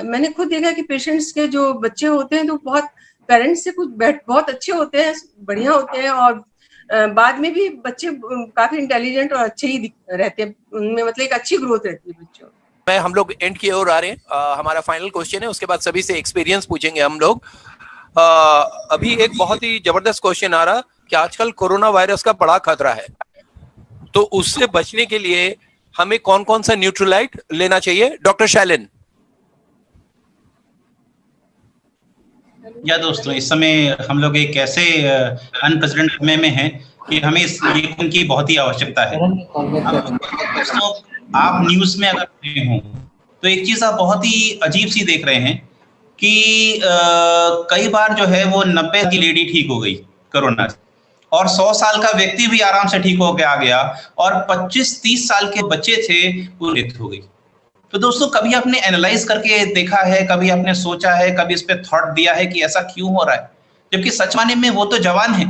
मैंने खुद देखा कि पेशेंट्स के जो बच्चे होते हैं तो बहुत पेरेंट्स से कुछ बहुत अच्छे होते हैं, बढ़िया होते हैं, और बाद में भी बच्चे काफी इंटेलिजेंट और अच्छे ही रहते हैं, उनमें मतलब एक अच्छी ग्रोथ रहती है बच्चों में। हम लोग एंड की ओर आ रहे हैं। हमारा फाइनल क्वेश्चन है, उसके बाद सभी से एक्सपीरियंस पूछेंगे हम लोग। अभी एक बहुत ही जबरदस्त क्वेश्चन आ रहा कि आजकल कोरोना वायरस का बड़ा खतरा है, तो उससे बचने के लिए हमें कौन कौन सा न्यूट्रलाइट लेना चाहिए? डॉक्टर शैलेन। या दोस्तों, इस समय हम लोग एक ऐसे अनप्रेसिडेंटेड समय में हैं कि हमें ये उनकी बहुत ही आवश्यकता है। दोस्तों, आप न्यूज में अगर देख हो तो एक चीज आप बहुत ही अजीब सी देख रहे हैं कि कई बार जो है वो 90 की लेडी ठीक हो गई कोरोना से, और 100 साल का व्यक्ति भी आराम से ठीक होकर आ गया, और 25-30 साल के बच्चे थे वो डेथ हो गई। तो दोस्तों, कभी आपने एनालाइज करके देखा है, कभी आपने सोचा है, कभी इस पे थॉट दिया है कि ऐसा क्यों हो रहा है? जबकि सच माने में वो तो जवान है,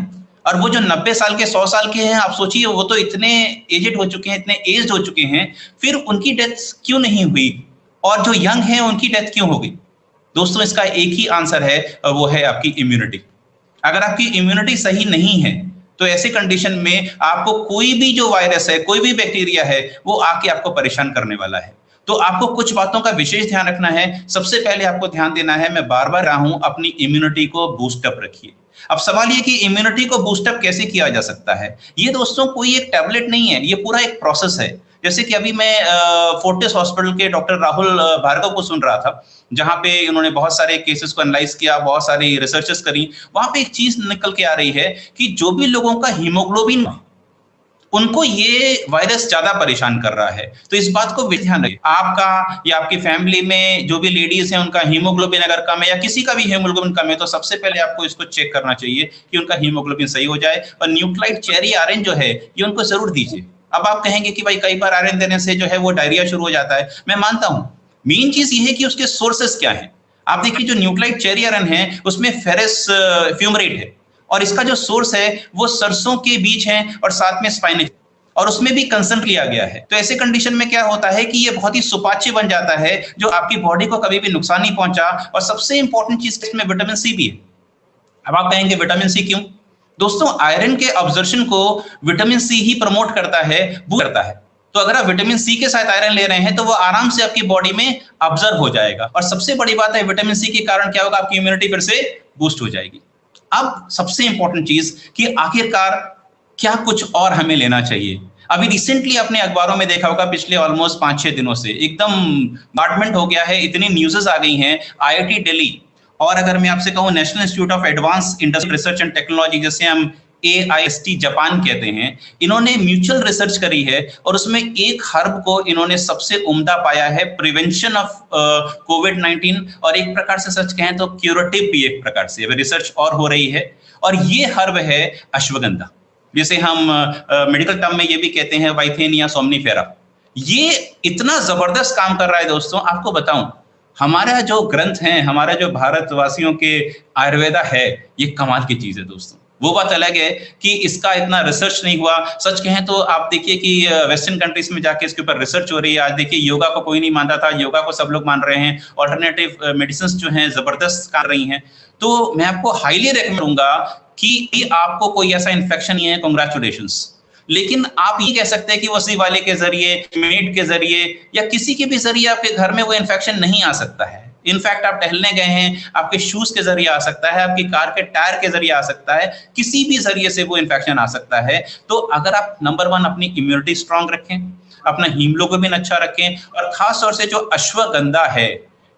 और वो जो 90 साल के 100 साल के हैं, आप सोचिए वो तो इतने एजेड हो चुके हैं, इतने एज्ड हो चुके हैं, फिर उनकी डेथ क्यों नहीं हुई? और जो यंग हैं उनकी डेथ क्यों हो गई? दोस्तों, इसका एक ही आंसर है, वो है आपकी इम्यूनिटी। अगर आपकी इम्यूनिटी सही नहीं है तो ऐसे कंडीशन में आपको कोई भी जो वायरस है, कोई भी बैक्टीरिया है, वो आके आपको परेशान करने वाला है। तो आपको कुछ बातों का विशेष ध्यान रखना है। सबसे पहले आपको ध्यान देना है, मैं बार बार रहा हूं, अपनी इम्यूनिटी को बूस्टअप रखिए। अब सवाल ये कि इम्यूनिटी को बूस्टअप कैसे किया जा सकता है? ये दोस्तों कोई एक टैबलेट नहीं है, ये पूरा एक प्रोसेस है। जैसे कि अभी मैं फोर्टिस हॉस्पिटल के डॉक्टर राहुल भार्गव को सुन रहा था, जहां पे उन्होंने बहुत सारे केसेस को एनालाइज किया, बहुत सारी रिसर्चेस करी। वहां पे एक चीज निकल के आ रही है कि जो भी लोगों का हीमोग्लोबिन, उनको ये वायरस ज्यादा परेशान कर रहा है। तो इस बात को भी ध्यान रखिए, आपका या आपकी फैमिली में जो भी लेडीज हैं उनका हीमोग्लोबिन अगर कम है या किसी का भी हीमोग्लोबिन कम है, तो सबसे पहले आपको इसको चेक करना चाहिए कि उनका हीमोग्लोबिन सही हो जाए। और न्यूट्रलाइट चेरी आयरन जो है ये उनको जरूर दीजिए। अब आप कहेंगे कि भाई कई बार आयरन देने से जो है वो डायरिया शुरू हो जाता है। मैं मानता हूं, मेन चीज ये है कि उसके सोर्सेस क्या हैं। आप देखिए जो न्यूक्लाइड चेरी आयरन है उसमें फेरस फ्यूमरेट है, और इसका जो सोर्स है वो सरसों के बीज है और साथ में स्पाइनेज, और उसमें भी कंसर्न लिया गया है। तो ऐसे कंडीशन में क्या होता है कि ये बहुत ही सुपाच्य बन जाता है जो आपकी बॉडी को कभी भी नुकसान नहीं पहुंचा। और सबसे इंपॉर्टेंट चीज इसमें विटामिन सी भी है। अब आप कहेंगे विटामिन सी क्यों? दोस्तों आयरन के अब्जॉर्प्शन को विटामिन सी ही प्रमोट करता है, बूस्ट करता है। तो अगर आप विटामिन सी के साथ आयरन ले रहे हैं तो वो आराम से आपकी बॉडी में ऑब्जर्व हो जाएगा। और सबसे बड़ी बात है विटामिन सी के कारण क्या होगा, आपकी इम्यूनिटी फिर से बूस्ट हो जाएगी। अब सबसे इंपॉर्टेंट चीज कि आखिरकार क्या कुछ और हमें लेना चाहिए। अभी रिसेंटली आपने अखबारों में देखा होगा, पिछले ऑलमोस्ट 5-6 दिनों से एकदम बॉम्बार्डमेंट हो गया है, इतनी न्यूज़ेस आ गई हैं। आईआईटी दिल्ली और अगर मैं आपसे कहूं national institute of advance industrial research and technology, जैसे हम AIST जापान कहते हैं, इन्होंने म्यूचुअल रिसर्च करी है और उसमें एक हर्ब को इन्होंने सबसे उम्दा पाया है प्रिवेंशन ऑफ कोविड-19, और एक प्रकार से सच कहें तो क्यूरेटिव भी एक प्रकार से रिसर्च और हो रही है। और ये हर्ब है अश्वगंधा, जिसे हम मेडिकल टर्म में ये भी कहते हैं वाइथेनिया सोमनीफेरा। ये इतना जबरदस्त काम कर रहा है दोस्तों, आपको बताऊं हमारा जो ग्रंथ है, हमारा जो भारतवासियों के आयुर्वेदा है, ये कमाल की चीज है दोस्तों। वो बात अलग है कि इसका इतना रिसर्च नहीं हुआ। सच कहें तो आप देखिए कि वेस्टर्न कंट्रीज में जाके इसके ऊपर रिसर्च हो रही है। आज देखिए योगा को कोई नहीं मानता था, योगा को सब लोग मान रहे हैं। ऑल्टरनेटिव मेडिसिन जो हैं जबरदस्त कर रही हैं। तो मैं आपको हाईली रेकमेंड करूंगा कि आपको कोई ऐसा इन्फेक्शन नहीं है, कांग्रेचुलेशंस, लेकिन आप ये कह सकते हैं कि वसी वाले के जरिए, मेड के जरिए या किसी के भी जरिए आपके घर में वो इन्फेक्शन नहीं आ सकता है। इनफैक्ट आप टहलने गए हैं, आपके शूज के जरिए आ सकता है, आपकी कार के टायर के जरिए आ सकता है, किसी भी जरिए से वो इन्फेक्शन आ सकता है। तो अगर आप नंबर 1 अपनी इम्यूनिटी स्ट्रांग रखें, अपना हीमोग्लोबिन अच्छा रखें, और खास तौर से जो अश्वगंधा है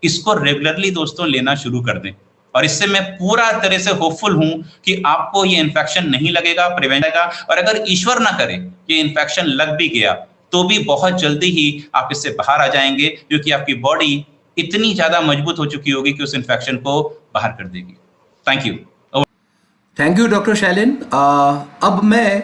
इसको रेगुलरली दोस्तों लेना शुरू कर दें। और इससे मैं पूरा तरह से होपफुल हूं कि आपको ये इन्फेक्शन नहीं लगेगा, प्रिवेंट होगा। और अगर ईश्वर ना करे ये इन्फेक्शन लग भी गया तो भी बहुत जल्दी ही आप इससे बाहर आ जाएंगे, क्योंकि आपकी बॉडी इतनी ज्यादा मजबूत हो चुकी होगी कि उस इन्फेक्शन को बाहर कर देगी। Thank you. Thank you doctor Shailen. अब मैं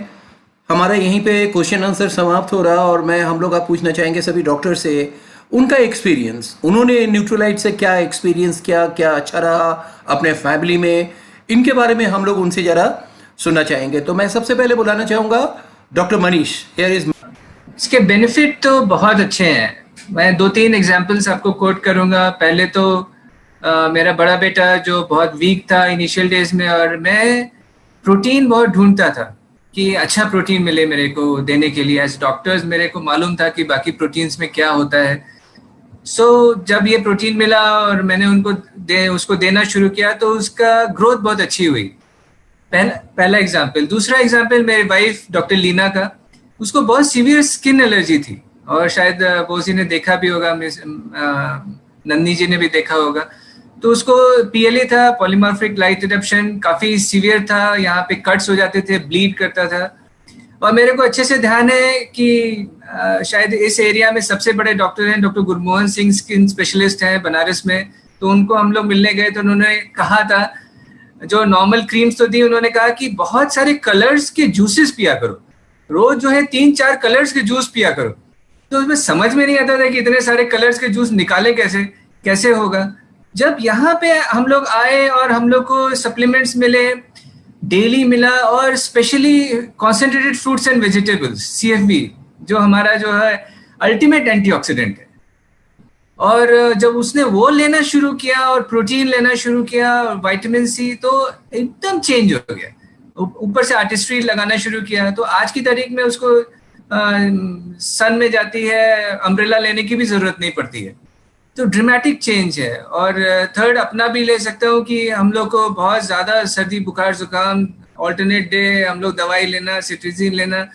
हमारा यहीं पे क्वेश्चन आंसर समाप्त हो रहा, और मैं हम लोग आप पूछना चाहेंगे सभी डॉक्टर से उनका एक्सपीरियंस, उन्होंने न्यूट्रोलाइट से क्या एक्सपीरियंस किया, क्या अच्छा रहा अपने फैमिली में, इनके बारे में हम लोग उनसे जरा सुनना चाहेंगे। तो मैं सबसे पहले बुलाना चाहूँगा डॉक्टर मनीष। Here is. इसके बेनिफिट तो बहुत अच्छे हैं। मैं 2-3 एग्जांपल्स आपको कोट करूंगा। पहले तो मेरा बड़ा बेटा जो बहुत वीक था इनिशियल डेज में, और मैं प्रोटीन बहुत ढूंढता था कि अच्छा प्रोटीन मिले मेरे को देने के लिए। एज डॉक्टर्स मेरे को मालूम था कि बाकी प्रोटीन्स में क्या होता है। जब ये प्रोटीन मिला और मैंने उसको देना शुरू किया तो उसका ग्रोथ बहुत अच्छी हुई। पहला एग्जाम्पल। दूसरा एग्जाम्पल मेरी वाइफ डॉक्टर लीना का, उसको बहुत सीवियर स्किन एलर्जी थी, और शायद बोसी ने देखा भी होगा, नंदी जी ने भी देखा होगा। तो उसको PLA था, पॉलीमॉर्फिक लाइट एडप्शन, काफी सीवियर था, यहाँ पे कट्स हो जाते थे, ब्लीड करता था। और मेरे को अच्छे से ध्यान है कि शायद इस एरिया में सबसे बड़े डॉक्टर हैं doctor Gurmohan Singh, skin specialist हैं बनारस में। तो उनको हम लोग मिलने गए तो उन्होंने कहा था, जो नॉर्मल क्रीम्स तो दी, उन्होंने कहा कि बहुत सारे कलर्स के जूसेस पिया करो, रोज जो है 3-4 कलर्स के जूस पिया करो। तो उसमें समझ में नहीं आता था कि इतने सारे कलर्स के जूस निकाले कैसे होगा। जब यहाँ पे हम लोग आए और हम लोग को सप्लीमेंट्स मिले, डेली मिला, और specially concentrated fruits and vegetables CFB, जो हमारा जो है अल्टीमेट एंटीऑक्सीडेंट है। और जब उसने वो लेना शुरू किया और प्रोटीन लेना शुरू किया और विटामिन C, तो एकदम चेंज हो गया। ऊपर से आर्टिस्ट्री लगाना शुरू किया, तो आज की तारीख में उसको सन में जाती है, अम्ब्रेला लेने की भी जरूरत नहीं पड़ती है। तो ड्रामेटिक चेंज है। और थर्ड अपना भी ले सकता हूँ कि हम लोग को बहुत ज़्यादा सर्दी बुखार जुकाम, ऑल्टरनेट डे हम लोग दवाई लेना, सिट्रिजिन लेना,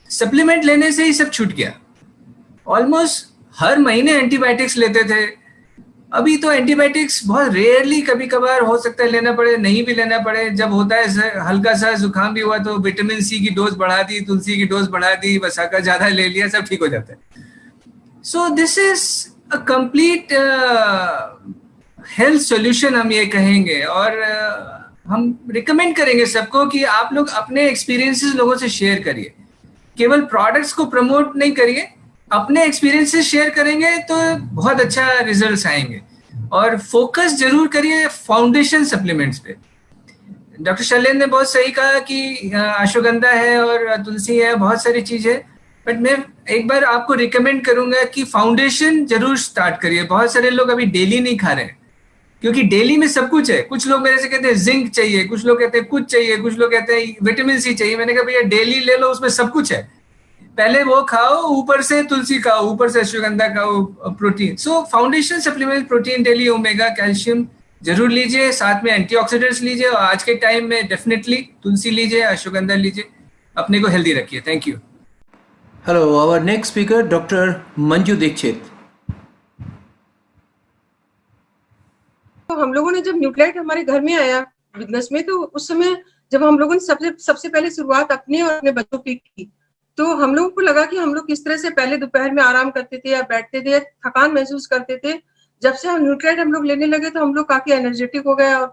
सप्लीमेंट लेने से ही सब छूट गया। ऑलमोस्ट हर महीने एंटीबायोटिक्स लेते थे। अभी तो एंटीबायोटिक्स बहुत रेयरली कभी कभार हो सकता है लेना पड़े, नहीं भी लेना पड़े। जब होता है हल्का सा जुकाम भी हुआ तो विटामिन C की डोज बढ़ा दी, तुलसी की डोज बढ़ा दी, वसाका ज्यादा ले लिया, सब ठीक हो जाता है। So this is a complete health solution हम ये कहेंगे। और हम रिकमेंड करेंगे सबको कि आप लोग अपने एक्सपीरियंसेस लोगों से शेयर करिए। केवल प्रोडक्ट्स को प्रमोट नहीं करिए, अपने एक्सपीरियंसेस शेयर करेंगे तो बहुत अच्छा रिजल्ट्स आएंगे। और फोकस जरूर करिए फाउंडेशन सप्लीमेंट्स पे। डॉक्टर शैलेंद्र ने बहुत सही कहा कि अश्वगंधा है और तुलसी है, बहुत सारी चीजें, बट मैं एक बार आपको रिकमेंड करूंगा कि फाउंडेशन जरूर स्टार्ट करिए। बहुत सारे लोग अभी डेली नहीं खा रहे हैं, क्योंकि डेली में सब कुछ है। कुछ लोग मेरे से कहते हैं जिंक चाहिए, कुछ लोग कहते हैं कुछ चाहिए, कुछ लोग कहते हैं विटामिन सी चाहिए। मैंने कहा भैया डेली ले लो, उसमें सब कुछ है, पहले वो खाओ, ऊपर से तुलसी खाओ, ऊपर से अश्वगंधा खाओ, protein. So foundation supplement, protein daily, omega, calcium जरूर लीजिए, साथ में एंटीऑक्सीडेंट्स लीजिए, और आज के टाइम में डेफिनेटली तुलसी लीजिए, अश्वगंधा लीजिए। अपने को हेल्दी रखिए। Thank you. Hello, our next speaker doctor Manju Dixit. तो हम लोगों ने जब न्यूक्लियाइट हमारे घर में आया बिजनेस में, तो उस समय जब हम लोगों ने सबसे पहले शुरुआत अपने और अपने बच्चों की की, तो हम लोगों को लगा कि हम लोग किस तरह से पहले दोपहर में आराम करते थे या बैठते थे, थकान महसूस करते थे। जब से हम न्यूट्रिएंट हम लोग लेने लगे तो हम लोग काफी एनर्जेटिक हो गए और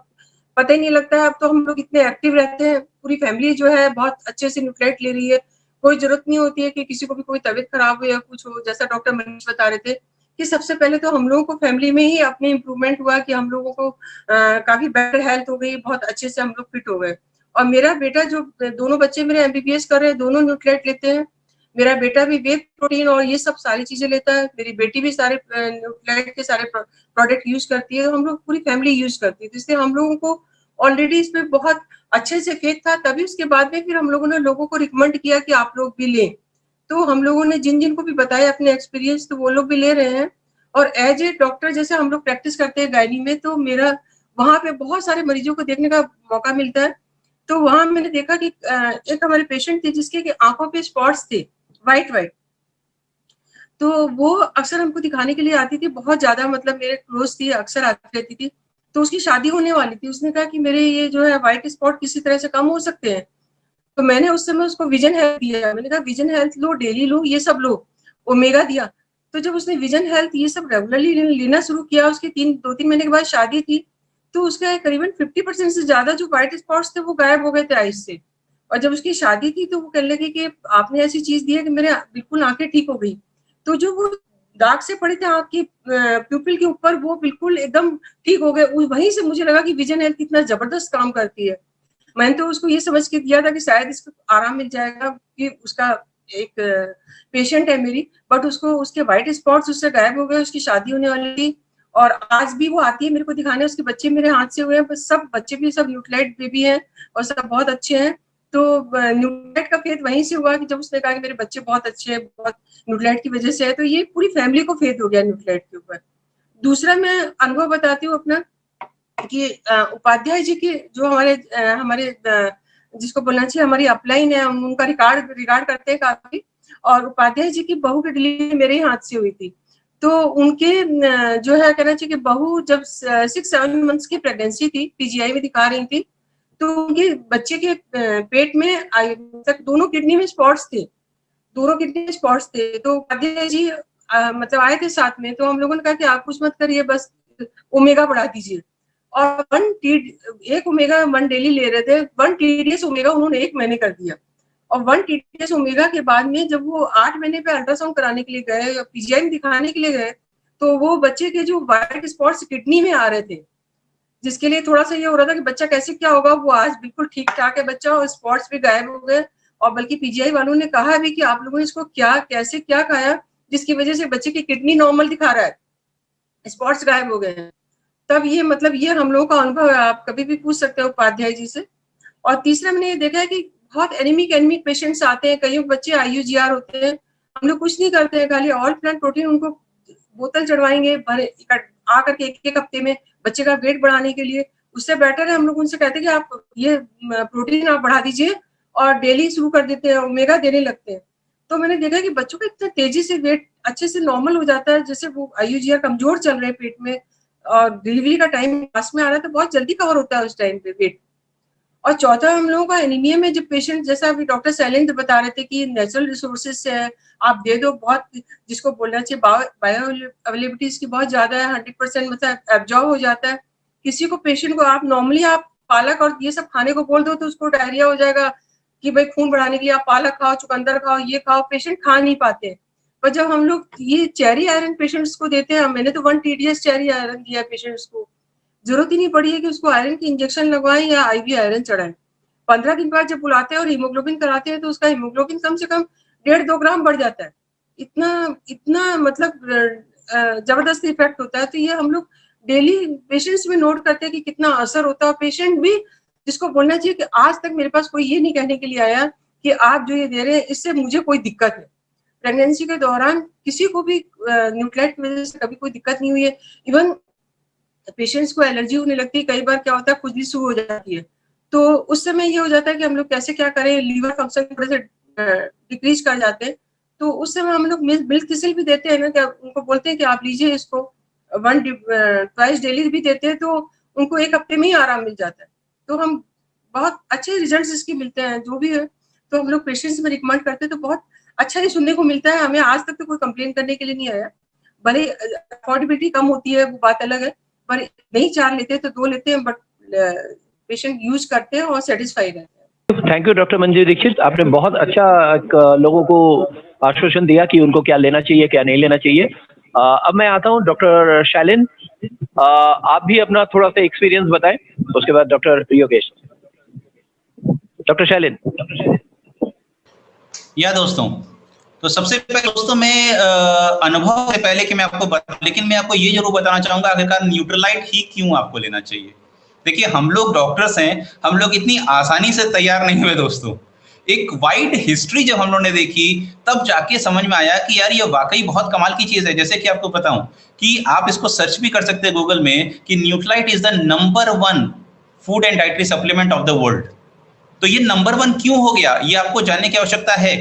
पता ही नहीं लगता है। अब तो हम लोग इतने एक्टिव रहते हैं, पूरी फैमिली जो है बहुत अच्छे से न्यूट्रिएंट ले रही है। कोई जरूरत नहीं होती है कि किसी को भी कोई तबीयत खराब हो या कुछ हो। जैसा डॉक्टर मनीष बता रहे थे कि सबसे पहले तो हम लोगों को फैमिली में ही अपने इम्प्रूवमेंट हुआ कि हम लोगों को काफी बेटर हेल्थ हो गई, बहुत अच्छे से हम लोग फिट हो गए। और मेरा बेटा, जो दोनों बच्चे मेरे MBBS कर रहे हैं, दोनों न्यूट्रिएंट लेते हैं। मेरा बेटा भी वे प्रोटीन और ये सब सारी चीजें लेता है। मेरी बेटी भी सारे न्यूट्रिएंट के सारे प्रोडक्ट यूज करती है। हम लोग पूरी फैमिली यूज करती है, इसलिए हम लोगों को ऑलरेडी इसमें बहुत अच्छे से फेथ था। तभी उसके बाद में फिर हम लोगों ने लोगों को रिकमेंड किया कि आप लोग भी लें। तो हम लोगों ने जिन को भी बताया अपने एक्सपीरियंस, तो वो लोग भी ले रहे हैं। और एज ए डॉक्टर जैसे हम लोग प्रैक्टिस करते हैं गायनी में, तो मेरा वहां पे बहुत सारे मरीजों को देखने का मौका मिलता है। तो वहां मैंने देखा कि एक हमारे पेशेंट थे जिसके आंखों पे स्पॉट्स थे, वाइट। तो वो अक्सर हमको दिखाने के लिए आती थी, बहुत ज्यादा, मतलब मेरे क्लोज थी, अक्सर आती रहती थी। तो उसकी शादी होने वाली थी। उसने कहा कि मेरे ये जो है व्हाइट स्पॉट किसी तरह से कम हो सकते हैं। तो मैंने उस समय उसको विजन हेल्थ दिया। मैंने कहा विजन हेल्थ लो, डेली लो, ये सब लो, ओमेगा दिया। तो जब उसने विजन हेल्थ ये सब रेगुलरली लेना शुरू किया, उसके 2-3 महीने के बाद शादी थी, तो उसका करीबन 50% से ज्यादा जो व्हाइट स्पॉट्स थे वो गायब हो गए थे आइज से। और जब उसकी शादी थी तो वो कहने लगी कि आपने ऐसी चीज दी है कि मेरे बिल्कुल आंखें ठीक हो गई। तो जो वो दाग से पड़े थे आंख की प्यूपिल के ऊपर, वो बिल्कुल एकदम ठीक हो गए। वहीं से मुझे लगा कि विजन हेल्थ कितना जबरदस्त काम करती है। मैंने तो उसको ये समझ के दिया था कि शायद इसको आराम मिल जाएगा, कि उसका एक पेशेंट है मेरी, बट उसको उसके व्हाइट स्पॉट्स उससे गायब हो गए। उसकी शादी होने वाली थी और आज भी वो आती है मेरे को दिखाने। उसके बच्चे मेरे हाथ से हुए हैं, बस सब बच्चे भी सब न्यूट्रिएंट बेबी हैं और सब बहुत अच्छे हैं। तो न्यूट्रिएंट का फेथ वहीं से हुआ कि जब उसने कहा कि मेरे बच्चे बहुत अच्छे हैं, बहुत न्यूट्रिएंट की वजह से है। तो ये पूरी फैमिली को फेथ हो गया न्यूट्रिएंट के ऊपर। दूसरा मैं अनुभव बताती हूँ अपना कि उपाध्याय जी की जो हमारे जिसको बोलना चाहिए हमारी अपलाइन है, हम उनका रिगार्ड करते हैं काफी। और उपाध्याय जी की बहू की डिलीवरी मेरे ही हाथ से हुई थी। तो उनके जो है कहना चाहिए कि बहू जब 6-7 मंथ्स की प्रेगनेंसी थी, PGI में दिखा रही थी, तो उनके बच्चे के पेट में तक दोनों किडनी में स्पॉट्स थे, तो उपाध्याय जी मतलब आए थे साथ में। तो हम लोगों ने कहा कि आप कुछ मत करिए, बस ओमेगा बढ़ा दीजिए। और 1 ओमेगा 1 डेली ले रहे थे, 1 TDS ओमेगा उन्होंने 1 महीने कर दिया। और 1 TDS ओमेगा के बाद में जब वो 8 महीने पे अल्ट्रासाउंड कराने के लिए गए या PGI में दिखाने के लिए गए, तो वो बच्चे के जो व्हाइट स्पॉट्स किडनी में आ रहे थे, जिसके लिए थोड़ा सा ये हो रहा था कि बच्चा कैसे क्या होगा, वो आज बिल्कुल ठीक ठाक है बच्चा, और स्पॉट्स भी गायब हो गए। और बल्कि PGI वालों ने कहा भी कि आप लोगों ने इसको कैसे क्या खाया जिसकी वजह से बच्चे की किडनी नॉर्मल दिखा रहा है, स्पॉट्स गायब हो गए हैं। तब ये मतलब ये हम लोगों का अनुभव है, आप कभी भी पूछ सकते हो उपाध्याय जी से। और तीसरा मैंने ये देखा है कि बहुत एनीमिक पेशेंट्स आते हैं, कई बच्चे IUGR होते हैं। हम लोग कुछ नहीं करते हैं, खाली ऑल प्लांट प्रोटीन उनको बोतल चढ़वाएंगे आकर के 1 हफ्ते में बच्चे का वेट बढ़ाने के लिए। उससे बेटर है हम लोग उनसे कहते हैं कि आप ये प्रोटीन आप बढ़ा दीजिए, और डेली शुरू कर देते हैं, ओमेगा देने लगते हैं। तो मैंने देखा कि बच्चों का इतना तेजी से वेट अच्छे से नॉर्मल हो जाता है, जैसे वो IUGR कमजोर चल रहे हैं पेट में, और डिलीवरी का टाइम पास में आ रहा है, तो बहुत जल्दी कवर होता है उस टाइम पे वेट। और चौथा हम लोगों का एनीमिया में जब पेशेंट, जैसा अभी डॉक्टर शैलेंद्र बता रहे थे कि नेचुरल रिसोर्सेज से है, आप दे दो, बहुत जिसको बोलना चाहिए बायो अवेलेबिलिटी इसकी बहुत ज्यादा है, 100% मतलब एब्जॉर्ब हो जाता है। किसी को पेशेंट को आप नॉर्मली आप पालक और ये सब खाने को बोल दो तो उसको डायरिया हो जाएगा कि भाई खून बढ़ाने के लिए आप पालक खाओ, चुकंदर खाओ, ये खाओ, पेशेंट खा नहीं पाते। पर जब हम लोग ये चेरी आयरन पेशेंट्स को देते हैं, मैंने तो 1 TDS चेरी आयरन दिया पेशेंट्स को, जरूरत ही नहीं पड़ी है कि उसको आयरन की इंजेक्शन लगवाएं या IV आयरन चढ़ाएं। 15 दिन बाद जब बुलाते हैं और हीमोग्लोबिन कराते हैं तो उसका हीमोग्लोबिन कम से कम 1.5-2 ग्राम बढ़ जाता है। इतना मतलब जबरदस्त इफेक्ट होता है। तो ये हम लोग डेली पेशेंट्स में नोट करते हैं कि कितना असर होता है। पेशेंट भी, जिसको बोलना चाहिए कि आज तक मेरे पास कोई ये नहीं कहने के लिए आया कि आप जो ये दे रहे हैं इससे मुझे कोई दिक्कत है। प्रेगनेंसी के दौरान किसी को भी न्यूट्राइट की वजह से कभी कोई दिक्कत नहीं हुई है। इवन पेशेंट्स को एलर्जी होने लगती है, कई बार क्या होता है खुजली शुरू हो जाती है, तो उस समय ये हो जाता है कि हम लोग कैसे क्या करें, लीवर फंक्शन थोड़े से डिक्रीज कर जाते हैं, तो उस समय हम लोग मिल्क थिसिल भी देते हैं ना, क्या उनको बोलते हैं कि आप लीजिए इसको, 1-2 डेली भी देते हैं, तो उनको 1 हफ्ते में ही आराम मिल जाता है। तो हम बहुत अच्छे रिजल्ट्स इसकी मिलते हैं जो भी है, तो हम लोग पेशेंट्स में रिकमेंड करते हैं तो बहुत अच्छा ही सुनने को मिलता है। हमें आज तक तो कोई कंप्लेन करने के लिए नहीं आया। भले अफोर्डेबिलिटी कम होती है वो बात अलग है, पर नहीं 4 लेते तो 2 लेते हैं, बट पेशेंट यूज करते हैं और सेटिस्फाइड रहते हैं। Thank you doctor Manju Dixit, आपने बहुत अच्छा लोगों को आश्वासन दिया कि उनको क्या लेना चाहिए क्या नहीं लेना चाहिए। अब मैं आता हूँ डॉक्टर शैलिन, आप भी अपना थोड़ा सा एक्सपीरियंस बताएं, उसके बाद डॉक्टर योगेश। डॉक्टर शैलिन। या दोस्तों, तो सबसे पहले दोस्तों मैं अनुभव से पहले कि मैं आपको लेकिन मैं आपको ये जरूर बताना चाहूंगा आखिरकार न्यूट्रलाइट ही क्यों आपको लेना चाहिए। देखिए, हम लोग डॉक्टर्स हैं, हम लोग इतनी आसानी से तैयार नहीं हुए दोस्तों। एक वाइड हिस्ट्री जब हम लोगों ने देखी तब जाके समझ में आया कि यार ये वाकई बहुत कमाल की चीज है। जैसे कि आपको बताऊं कि आप इसको सर्च भी कर सकते हैं गूगल में कि Nutrilite is the number 1 food and dietary supplement of the world. तो ये नंबर 1 क्यों हो गया, ये आपको जानने की आवश्यकता है।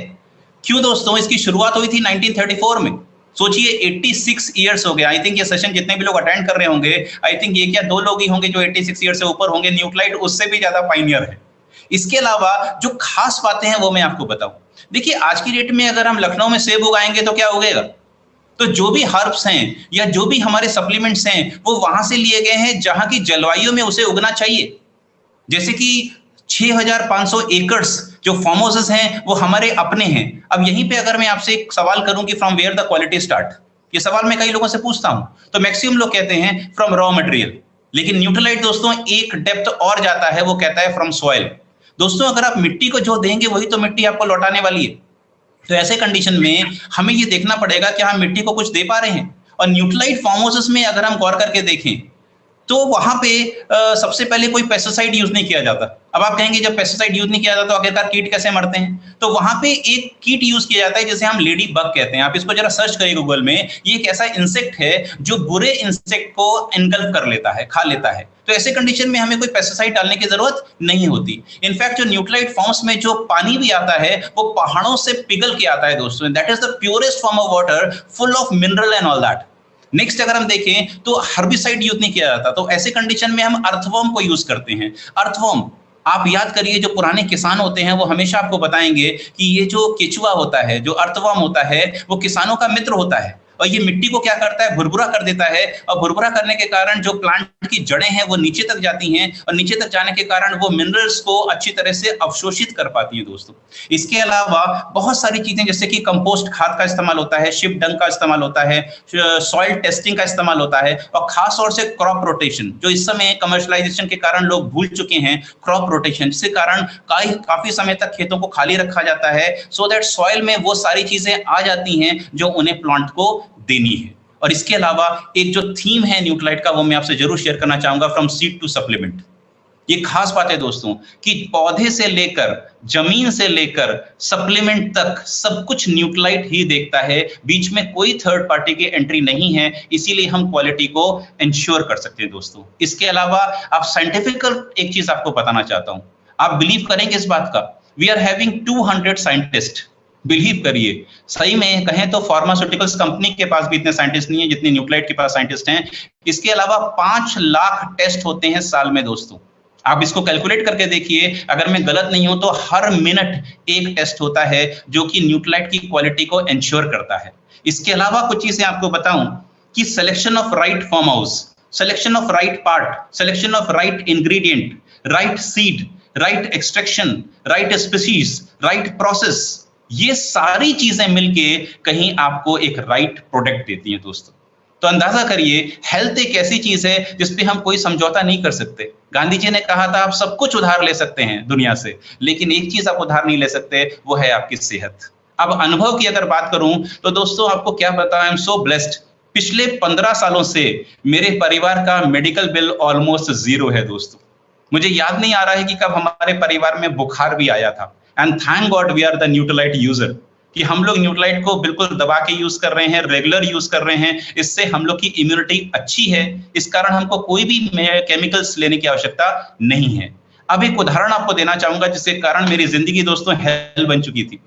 क्यों दोस्तों? इसकी शुरुआत हुई थी 1934 में। सोचिए 86 ईयर्स हो गए। आई थिंक ये सेशन जितने भी लोग अटेंड कर रहे होंगे, आई थिंक ये क्या 2 लोग ही होंगे जो 86 ईयर से ऊपर होंगे। न्यूट्रलाइट उससे भी ज्यादा पाइनियर है। इसके अलावा जो खास बातें हैं वो मैं आपको बताऊं। देखिए, आज की डेट में अगर हम लखनऊ में सेब उगाएंगे तो क्या उगेगा? तो जो भी हर्ब्स हैं या जो भी हमारे सप्लीमेंट्स हैं वो वहां से लिए गए हैं जहां की जलवायु में उसे उगना चाहिए। जैसे कि 6500 एकड़्स जो फार्म हाउसेस हैं वो हमारे अपने हैं। अब यहीं पे अगर मैं आपसे एक सवाल करूं कि from where the quality start, ये सवाल मैं कई लोगों से पूछता हूं तो मैक्सिमम लोग कहते हैं फ्रॉम रॉ मटेरियल। लेकिन न्यूट्रलाइट दोस्तों एक डेप्थ और जाता है, वो कहता है फ्रॉम सॉइल। दोस्तों, अगर आप मिट्टी को जो देंगे वही तो मिट्टी आपको लौटाने वाली है। तो ऐसे कंडीशन में हमें ये देखना पड़ेगा कि हम मिट्टी को कुछ दे पा रहे हैं। और न्यूट्रलाइट फार्म हाउसेस में अगर हम गौर करके देखें तो वहां पे सबसे पहले कोई पेस्टिसाइड यूज नहीं किया जाता। अब आप कहेंगे जब पेस्टिसाइड यूज नहीं किया जाता तो आखिरकार कीट कैसे मरते हैं? तो वहां पे एक कीट यूज किया जाता है जिसे हम लेडी बग कहते हैं। आप इसको जरा सर्च करिए गूगल में। ये एक ऐसा इंसेक्ट है जो बुरे इंसेक्ट को एनगल्फ कर लेता है, खा लेता है। तो ऐसे कंडीशन में हमें कोई पेस्टिसाइड डालने की जरूरत नहीं होती। इनफैक्ट जो न्यूट्रलाइट फॉर्म्स में जो पानी भी आता है वो पहाड़ों से पिघल के आता है दोस्तों। That is the purest form of water, full of mineral and all that. Next अगर हम देखें तो हर्बिसाइड यूज नहीं किया जाता। तो ऐसे कंडीशन में हम अर्थवर्म को यूज करते हैं। अर्थवर्म, आप याद करिए जो पुराने किसान होते हैं वो हमेशा आपको बताएंगे कि ये जो केचुआ होता है, जो अर्थवर्म होता है, वो किसानों का मित्र होता है। और ये मिट्टी को क्या करता है? भुरभुरा कर देता है। और भुरभुरा करने के कारण जो प्लांट की जड़ें हैं वो नीचे तक जाती हैं और नीचे तक जाने के कारण वो मिनरल्स को अच्छी तरह से अवशोषित कर पाती हैं दोस्तों। इसके अलावा बहुत सारी चीजें जैसे कि कंपोस्ट खाद का इस्तेमाल होता है, शिप डंग का इस्तेमाल होता है, सॉइल टेस्टिंग का इस्तेमाल होता है, और खास तौर से क्रॉप रोटेशन, जो इस समय कमर्शलाइजेशन के कारण लोग भूल चुके हैं। क्रॉप रोटेशन जिसके कारण काफी समय तक खेतों को खाली रखा जाता है सो दैट सॉइल में वो सारी चीजें आ जाती हैं जो उन्हें प्लांट को देनी है। और इसके अलावा एक जो थीम है न्यूट्रलाइट का वो मैं आपसे जरूर शेयर करना चाहूंगा, फ्रॉम सीड टू सप्लीमेंट। ये खास बात है दोस्तों कि पौधे से लेकर जमीन से लेकर सप्लीमेंट तक सब कुछ न्यूट्रलाइट ही देखता है। बीच में कोई थर्ड पार्टी की एंट्री नहीं है, इसीलिए हम क्वालिटी को इंश्योर कर सकते हैं दोस्तों। इसके अलावा आप साइंटिफिक एक चीज आपको बताना चाहता हूं, आप बिलीव करेंगे इस बात का, we are having 200 scientist. Believe करिए, सही में कहें तो फार्मास्यूटिकल्स कंपनी के पास भी इतने साइंटिस्ट नहीं है जितने न्यूट्रलाइट के पास साइंटिस्ट हैं। इसके अलावा 5 लाख टेस्ट होते हैं साल में दोस्तों। आप इसको कैलकुलेट करके देखिए, अगर मैं गलत नहीं हूं तो हर मिनट एक टेस्ट होता है जो कि न्यूट्रलाइट की क्वालिटी को इंश्योर करता है। इसके अलावा कुछ चीजें आपको बताऊं कि selection of right farm house, selection of right part, selection of right ingredient, right seed, right extraction, right species, right process, ये सारी चीजें मिलके कहीं आपको एक राइट प्रोडक्ट देती हैं दोस्तों। तो अंदाजा करिए, हेल्थ एक ऐसी चीज है जिसपे हम कोई समझौता नहीं कर सकते। गांधी जी ने कहा था आप सब कुछ उधार ले सकते हैं दुनिया से, लेकिन एक चीज आप उधार नहीं ले सकते, वो है आपकी सेहत। अब अनुभव की अगर बात करूं तो दोस्तों आपको क्या पता, आई एम सो ब्लेस्ड, पिछले 15 सालों से मेरे परिवार का मेडिकल बिल ऑलमोस्ट 0 है दोस्तों। मुझे याद नहीं आ रहा है कि कब हमारे परिवार में बुखार भी आया था। And thank God we are the Nutrilite user, कि हम लोग न्यूट्रलाइट को बिल्कुल दबा के यूज कर रहे हैं, रेगुलर यूज कर रहे हैं। इससे हम लोग की इम्यूनिटी अच्छी है, इस कारण हमको कोई भी केमिकल्स लेने की आवश्यकता नहीं है। अब एक उदाहरण आपको देना चाहूंगा जिसके कारण मेरी जिंदगी दोस्तों हेल बन चुकी थी।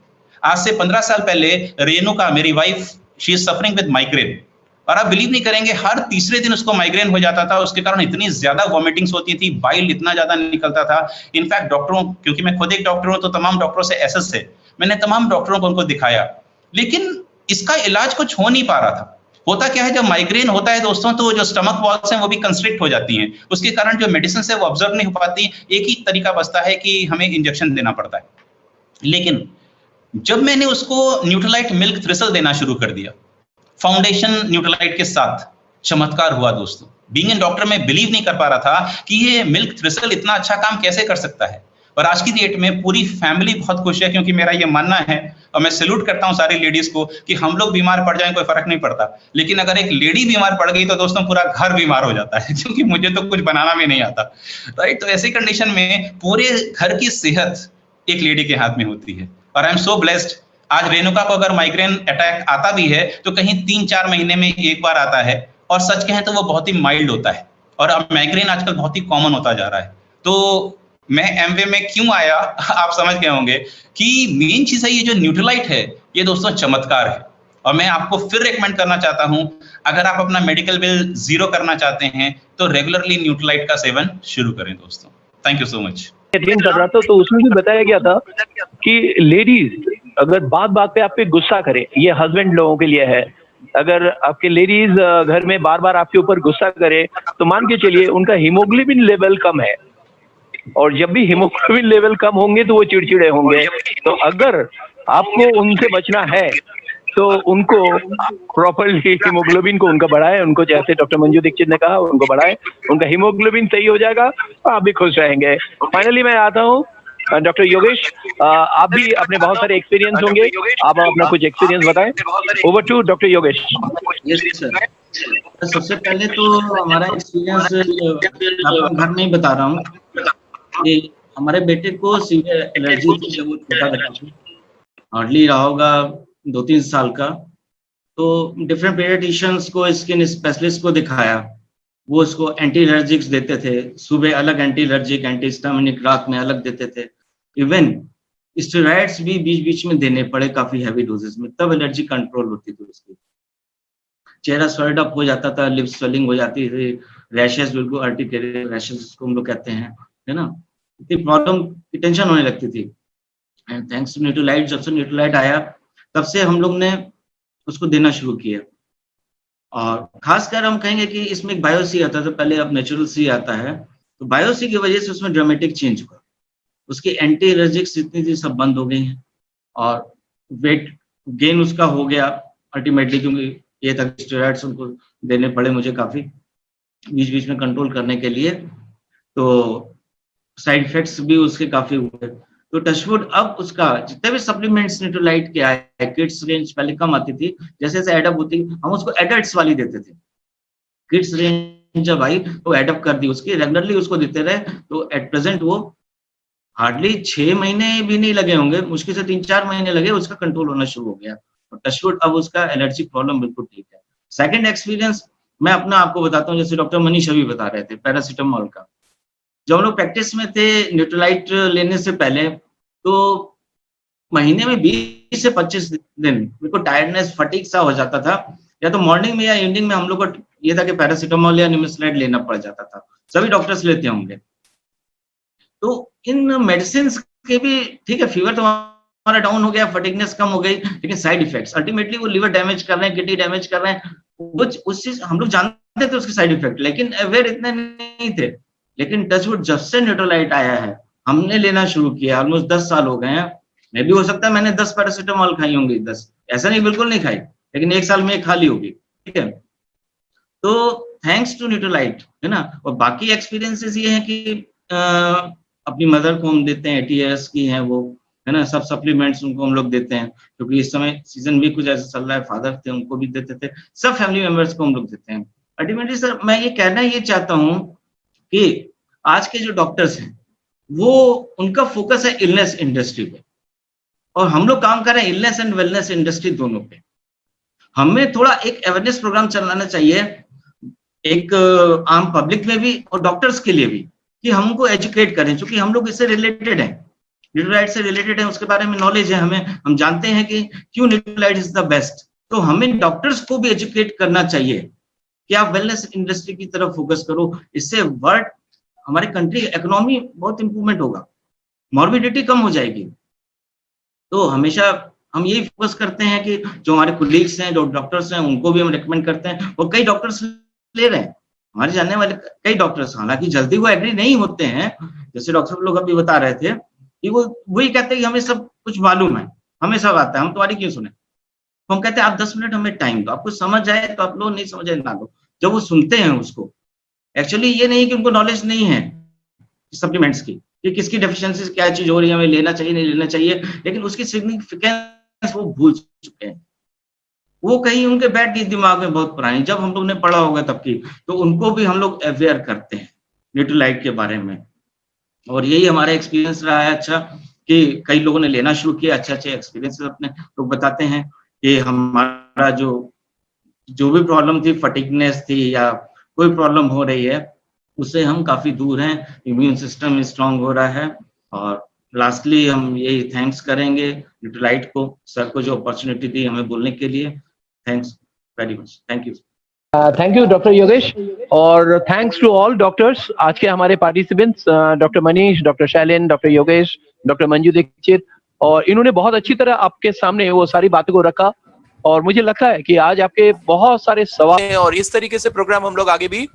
आज से 15 साल पहले रेणुका मेरी wife, she is suffering with migraine, और आप बिलीव नहीं करेंगे हर तीसरे दिन उसको माइग्रेन हो जाता था। उसके कारण इतनी ज्यादा वॉमिटिंग्स होती थी, बाइल इतना ज्यादा निकलता था। इनफैक्ट डॉक्टरों, क्योंकि मैं खुद एक डॉक्टर हूं तो तमाम डॉक्टरों से एसएस है, मैंने तमाम डॉक्टरों को उनको दिखाया, लेकिन इसका इलाज कुछ हो नहीं पा रहा था। होता क्या है, जब माइग्रेन होता है दोस्तों तो जो स्टमक वॉल्स हैं वो भी कंस्ट्रिक्ट हो जाती हैं, उसके कारण जो मेडिसिन है वो ऑब्जर्व नहीं हो पाती। एक ही तरीका बचता है कि हमें इंजेक्शन देना पड़ता है। लेकिन जब मैंने उसको न्यूट्रलाइट मिल्क थ्रिसल देना शुरू कर दिया फाउंडेशन न्यूट्रलाइट के साथ, चमत्कार हुआ दोस्तों। बीइंग एन डॉक्टर मैं बिलीव नहीं कर पा रहा था कि ये मिल्क थ्रिसल इतना अच्छा काम कैसे कर सकता है। और आज की डेट में पूरी फैमिली बहुत खुश है, क्योंकि मेरा ये मानना है और मैं सैल्यूट करता हूं सारी लेडीज को कि हम लोग बीमार पड़ जाएं कोई फर्क नहीं पड़ता, लेकिन अगर एक लेडी बीमार पड़ गई तो दोस्तों पूरा घर बीमार हो जाता है, क्योंकि मुझे तो कुछ बनाना भी नहीं आता, राइट। तो ऐसी कंडीशन में पूरे घर की सेहत एक लेडी के हाथ में होती है। और आई एम सो ब्लेस्ड, आज रेणुका को अगर माइग्रेन अटैक आता भी है तो कहीं 3-4 महीने में एक बार आता है, और सच कहें तो वो बहुत ही माइल्ड होता है। और अब माइग्रेन आजकल बहुत ही कॉमन होता जा रहा है। तो मैं एमवे में क्यों आया आप समझ गए होंगे कि मेन चीज है ये जो न्यूट्रलाइट है, ये दोस्तों चमत्कार है। और मैं आपको फिर रेकमेंड करना चाहता हूं, अगर आप अपना मेडिकल बिल 0 करना चाहते हैं तो रेगुलरली न्यूट्रलाइट का सेवन शुरू करें दोस्तों। Thank you so much. कर रहा था तो उसमें भी बताया गया था कि लेडीज अगर बात बात पे आप पे गुस्सा करे, ये हस्बैंड लोगों के लिए है, अगर आपके लेडीज घर में बार बार आपके ऊपर गुस्सा करे तो मान के चलिए उनका हीमोग्लोबिन लेवल कम है, और जब भी हीमोग्लोबिन लेवल कम होंगे तो वो चिड़चिड़े होंगे। तो अगर आपको उनसे बचना है तो उनको प्रॉपरली हीमोग्लोबिन को उनका बढ़ाए, उनको जैसे डॉक्टर मंजू दीक्षित ने कहा उनको बढ़ाए, उनका हीमोग्लोबिन सही हो जाएगा, आप भी खुश रहेंगे। फाइनली मैं आता हूँ डॉक्टर योगेश, आप भी अपने बहुत सारे एक्सपीरियंस होंगे, आप अपना कुछ एक्सपीरियंस बताएं। Over to doctor Yogesh. Yes sir, सबसे पहले तो हमारा एक्सपीरियंस आपको घर में ही बता रहा हूँ कि हमारे बेटे को सीवियर एलर्जी थी जब वो छोटा बच्चा था, हार्डली रहा होगा 2-3 साल का। तो डिफरेंट पीडियाट्रिशियंस को, स्किन स्पेशलिस्ट को दिखाया, वो उसको एंटी एलर्जिक्स देते थे, सुबह अलग एंटी एलर्जिक, एंटी हिस्टामिनिक रात में अलग देते थे। इवन स्टेरॉइड्स भी बीच बीच में देने पड़े काफी हैवी डोजेस में, तब एलर्जी कंट्रोल होती थी उसकी। चेहरा स्वेल्ड अप हो जाता था, लिप स्वेलिंग हो जाती थी, रैशेस, बिल्कुल अर्टिकुलर रैशेस जिसको हम लोग कहते हैं, है ना, इतनी प्रॉब्लम की टेंशन होने लगती थी। एंड थैंक्स टू न्यूट्रलाइट, जब से न्यूट्रलाइट आया तब से हम लोग ने उसको देना शुरू किया। और खासकर हम कहेंगे कि इसमें एक बायोसी आता था, पहले अब नेचुरल सी आता है, तो बायोसी की वजह से उसमें ड्रामेटिक चेंज हुआ। उसकी एंटी एलर्जिक्स जितनी थी सब बंद हो गई हैं, और वेट गेन उसका हो गया अल्टीमेटली, क्योंकि ये था स्टेरॉइड्स उनको देने पड़े मुझे काफी बीच बीच में कंट्रोल करने के लिए, तो साइड इफेक्ट्स भी उसके काफी हुए। तो टचवुड अब उसका जितने भी सप्लीमेंट्स न्यूट्रलाइट के आए, किड्स रेंज पहले कम आती थी, जैसे जैसे एडअप होती हम उसको एडल्ट्स वाली देते थे। किड्स रेंज जब आई तो एडअप कर दी उसकी, रेगुलरली उसको देते रहे। तो एट प्रेजेंट वो हार्डली 6 महीने भी नहीं लगे होंगे, मुश्किल से 3-4 महीने लगे, उसका कंट्रोल होना शुरू हो गया। और टचवुड अब उसका एलर्जी प्रॉब्लम बिल्कुल ठीक है। सेकेंड एक्सपीरियंस मैं अपना आपको बताता हूँ, जैसे डॉक्टर मनीष अभी बता रहे थे पैरासीटामोल का। जब हम लोग प्रैक्टिस में थे न्यूट्रलाइट लेने से पहले, तो महीने में 20 से 25 दिन मेरे को टायर्डनेस, फटीग सा हो जाता था, या तो मॉर्निंग में या इवनिंग में हम लोग को ये था कि पैरासीटामोल या निमेसुलाइड लेना पड़ जाता था। सभी डॉक्टर्स लेते होंगे। तो इन मेडिसिन के भी ठीक है, फीवर तो हमारा डाउन हो गया, फटीगनेस कम हो गई, लेकिन साइड इफेक्ट्स अल्टीमेटली वो लिवर डैमेज कर रहे हैं, किडनी डैमेज कर रहे हैं, उस चीज हम लोग जानते थे उसके साइड इफेक्ट, लेकिन अवेयर इतने नहीं थे। लेकिन टचवुड जब से न्यूट्रलाइट आया है, हमने लेना शुरू किया, ऑलमोस्ट 10 साल हो गए हैं, मैं भी हो सकता है मैंने 10 पैरासीटामोल खाई होंगी, 10, ऐसा नहीं बिल्कुल नहीं खाई, लेकिन 1 साल में एक खा ली होगी, ठीक है। तो थैंक्स टू न्यूट्रोलाइट, है ना। और बाकी एक्सपीरियंसेस ये हैं कि अपनी मदर को हम देते हैं, 80 ईयर्स की हैं वो, है ना, सब सप्लीमेंट्स उनको हम लोग देते हैं, क्योंकि इस समय सीजन भी कुछ ऐसा चल रहा है, फादर थे उनको भी देते थे, सब फैमिली मेंबर्स को हम लोग देते हैं। अल्टीमेटली सर मैं ये कहना ये चाहता हूँ कि आज के जो डॉक्टर्स हैं वो उनका फोकस है इलनेस इंडस्ट्री पे, और हम लोग काम कर रहे हैं इलनेस एंड वेलनेस इंडस्ट्री दोनों पे। हमें थोड़ा एक अवेयरनेस प्रोग्राम चलाना चाहिए, एक आम पब्लिक में भी और डॉक्टर्स के लिए भी, कि हमको एजुकेट करें, क्योंकि हम लोग इससे रिलेटेड हैं, न्यूट्रोलाइट से रिलेटेड है, उसके बारे में नॉलेज है हमें, हम जानते हैं कि क्यों न्यूट्रोलाइट इज द बेस्ट। तो हमें डॉक्टर्स को भी एजुकेट करना चाहिए कि आप वेलनेस इंडस्ट्री की तरफ फोकस करो, इससे वर्ल्ड हमारे कंट्री इकोनॉमी बहुत इंप्रूवमेंट होगा, मॉर्बिडिटी कम हो जाएगी। तो हमेशा हम यही फोकस करते हैं कि जो हमारे कोलीग्स हैं, जो डॉक्टर्स हैं, उनको भी हम रिकमेंड करते हैं, और कई डॉक्टर्स ले रहे हैं, हमारे जानने वाले कई डॉक्टर्स, हालांकि जल्दी वो एग्री नहीं होते हैं, जैसे डॉक्टर लोग अभी बता रहे थे कि वो वही कहते हैं कि हमें सब कुछ मालूम है, हमें सब आता है, हम तुम्हारी क्यों सुने। तो हम कहते हैं आप 10 मिनट हमें टाइम दो, आपको समझ आए तो आप लो, नहीं समझ आए ना लो। जब वो सुनते हैं उसको, एक्चुअली ये नहीं कि उनको नॉलेज नहीं है सप्लीमेंट्स की, कि किसकी डेफिशिएंसी क्या चीज हो रही है, हमें लेना चाहिए नहीं लेना चाहिए, लेकिन उसकी सिग्निफिकेंस वो भूल चुके हैं, वो कहीं उनके बैठ गई दिमाग में बहुत पुरानी, जब हम लोग ने पढ़ा होगा तब की। तो उनको भी हम लोग अवेयर करते हैं न्यूट्रोलाइट के बारे में, और यही हमारा एक्सपीरियंस रहा है अच्छा, कि कई लोगों ने लेना शुरू किया, अच्छे अच्छे एक्सपीरियंस अपने लोग बताते हैं कि हमारा जो भी प्रॉब्लम थी, फटीगनेस थी या कोई प्रॉब्लम हो रही है, उससे हम काफी दूर हैं, इम्यून सिस्टम स्ट्रांग हो रहा है। और लास्टली हम यही थैंक्स करेंगे न्यूट्रोलाइट को, सर को जो अपॉर्चुनिटी दी हमें बोलने के लिए। Thanks very much, thank you. Thank you doctor Yogesh, और थैंक्स टू ऑल डॉक्टर्स, आज के हमारे participants, doctor Manish, doctor Shailen, doctor Yogesh, doctor Manju Dixit, और इन्होंने बहुत अच्छी तरह आपके सामने वो सारी बातों को रखा, और मुझे लगता है कि आज आपके बहुत सारे सवाल, और इस तरीके से प्रोग्राम हम लोग आगे भी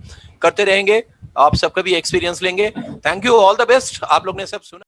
करते रहेंगे, आप सबका भी एक्सपीरियंस लेंगे। Thank you, all the best. आप लोग ने सब सुना।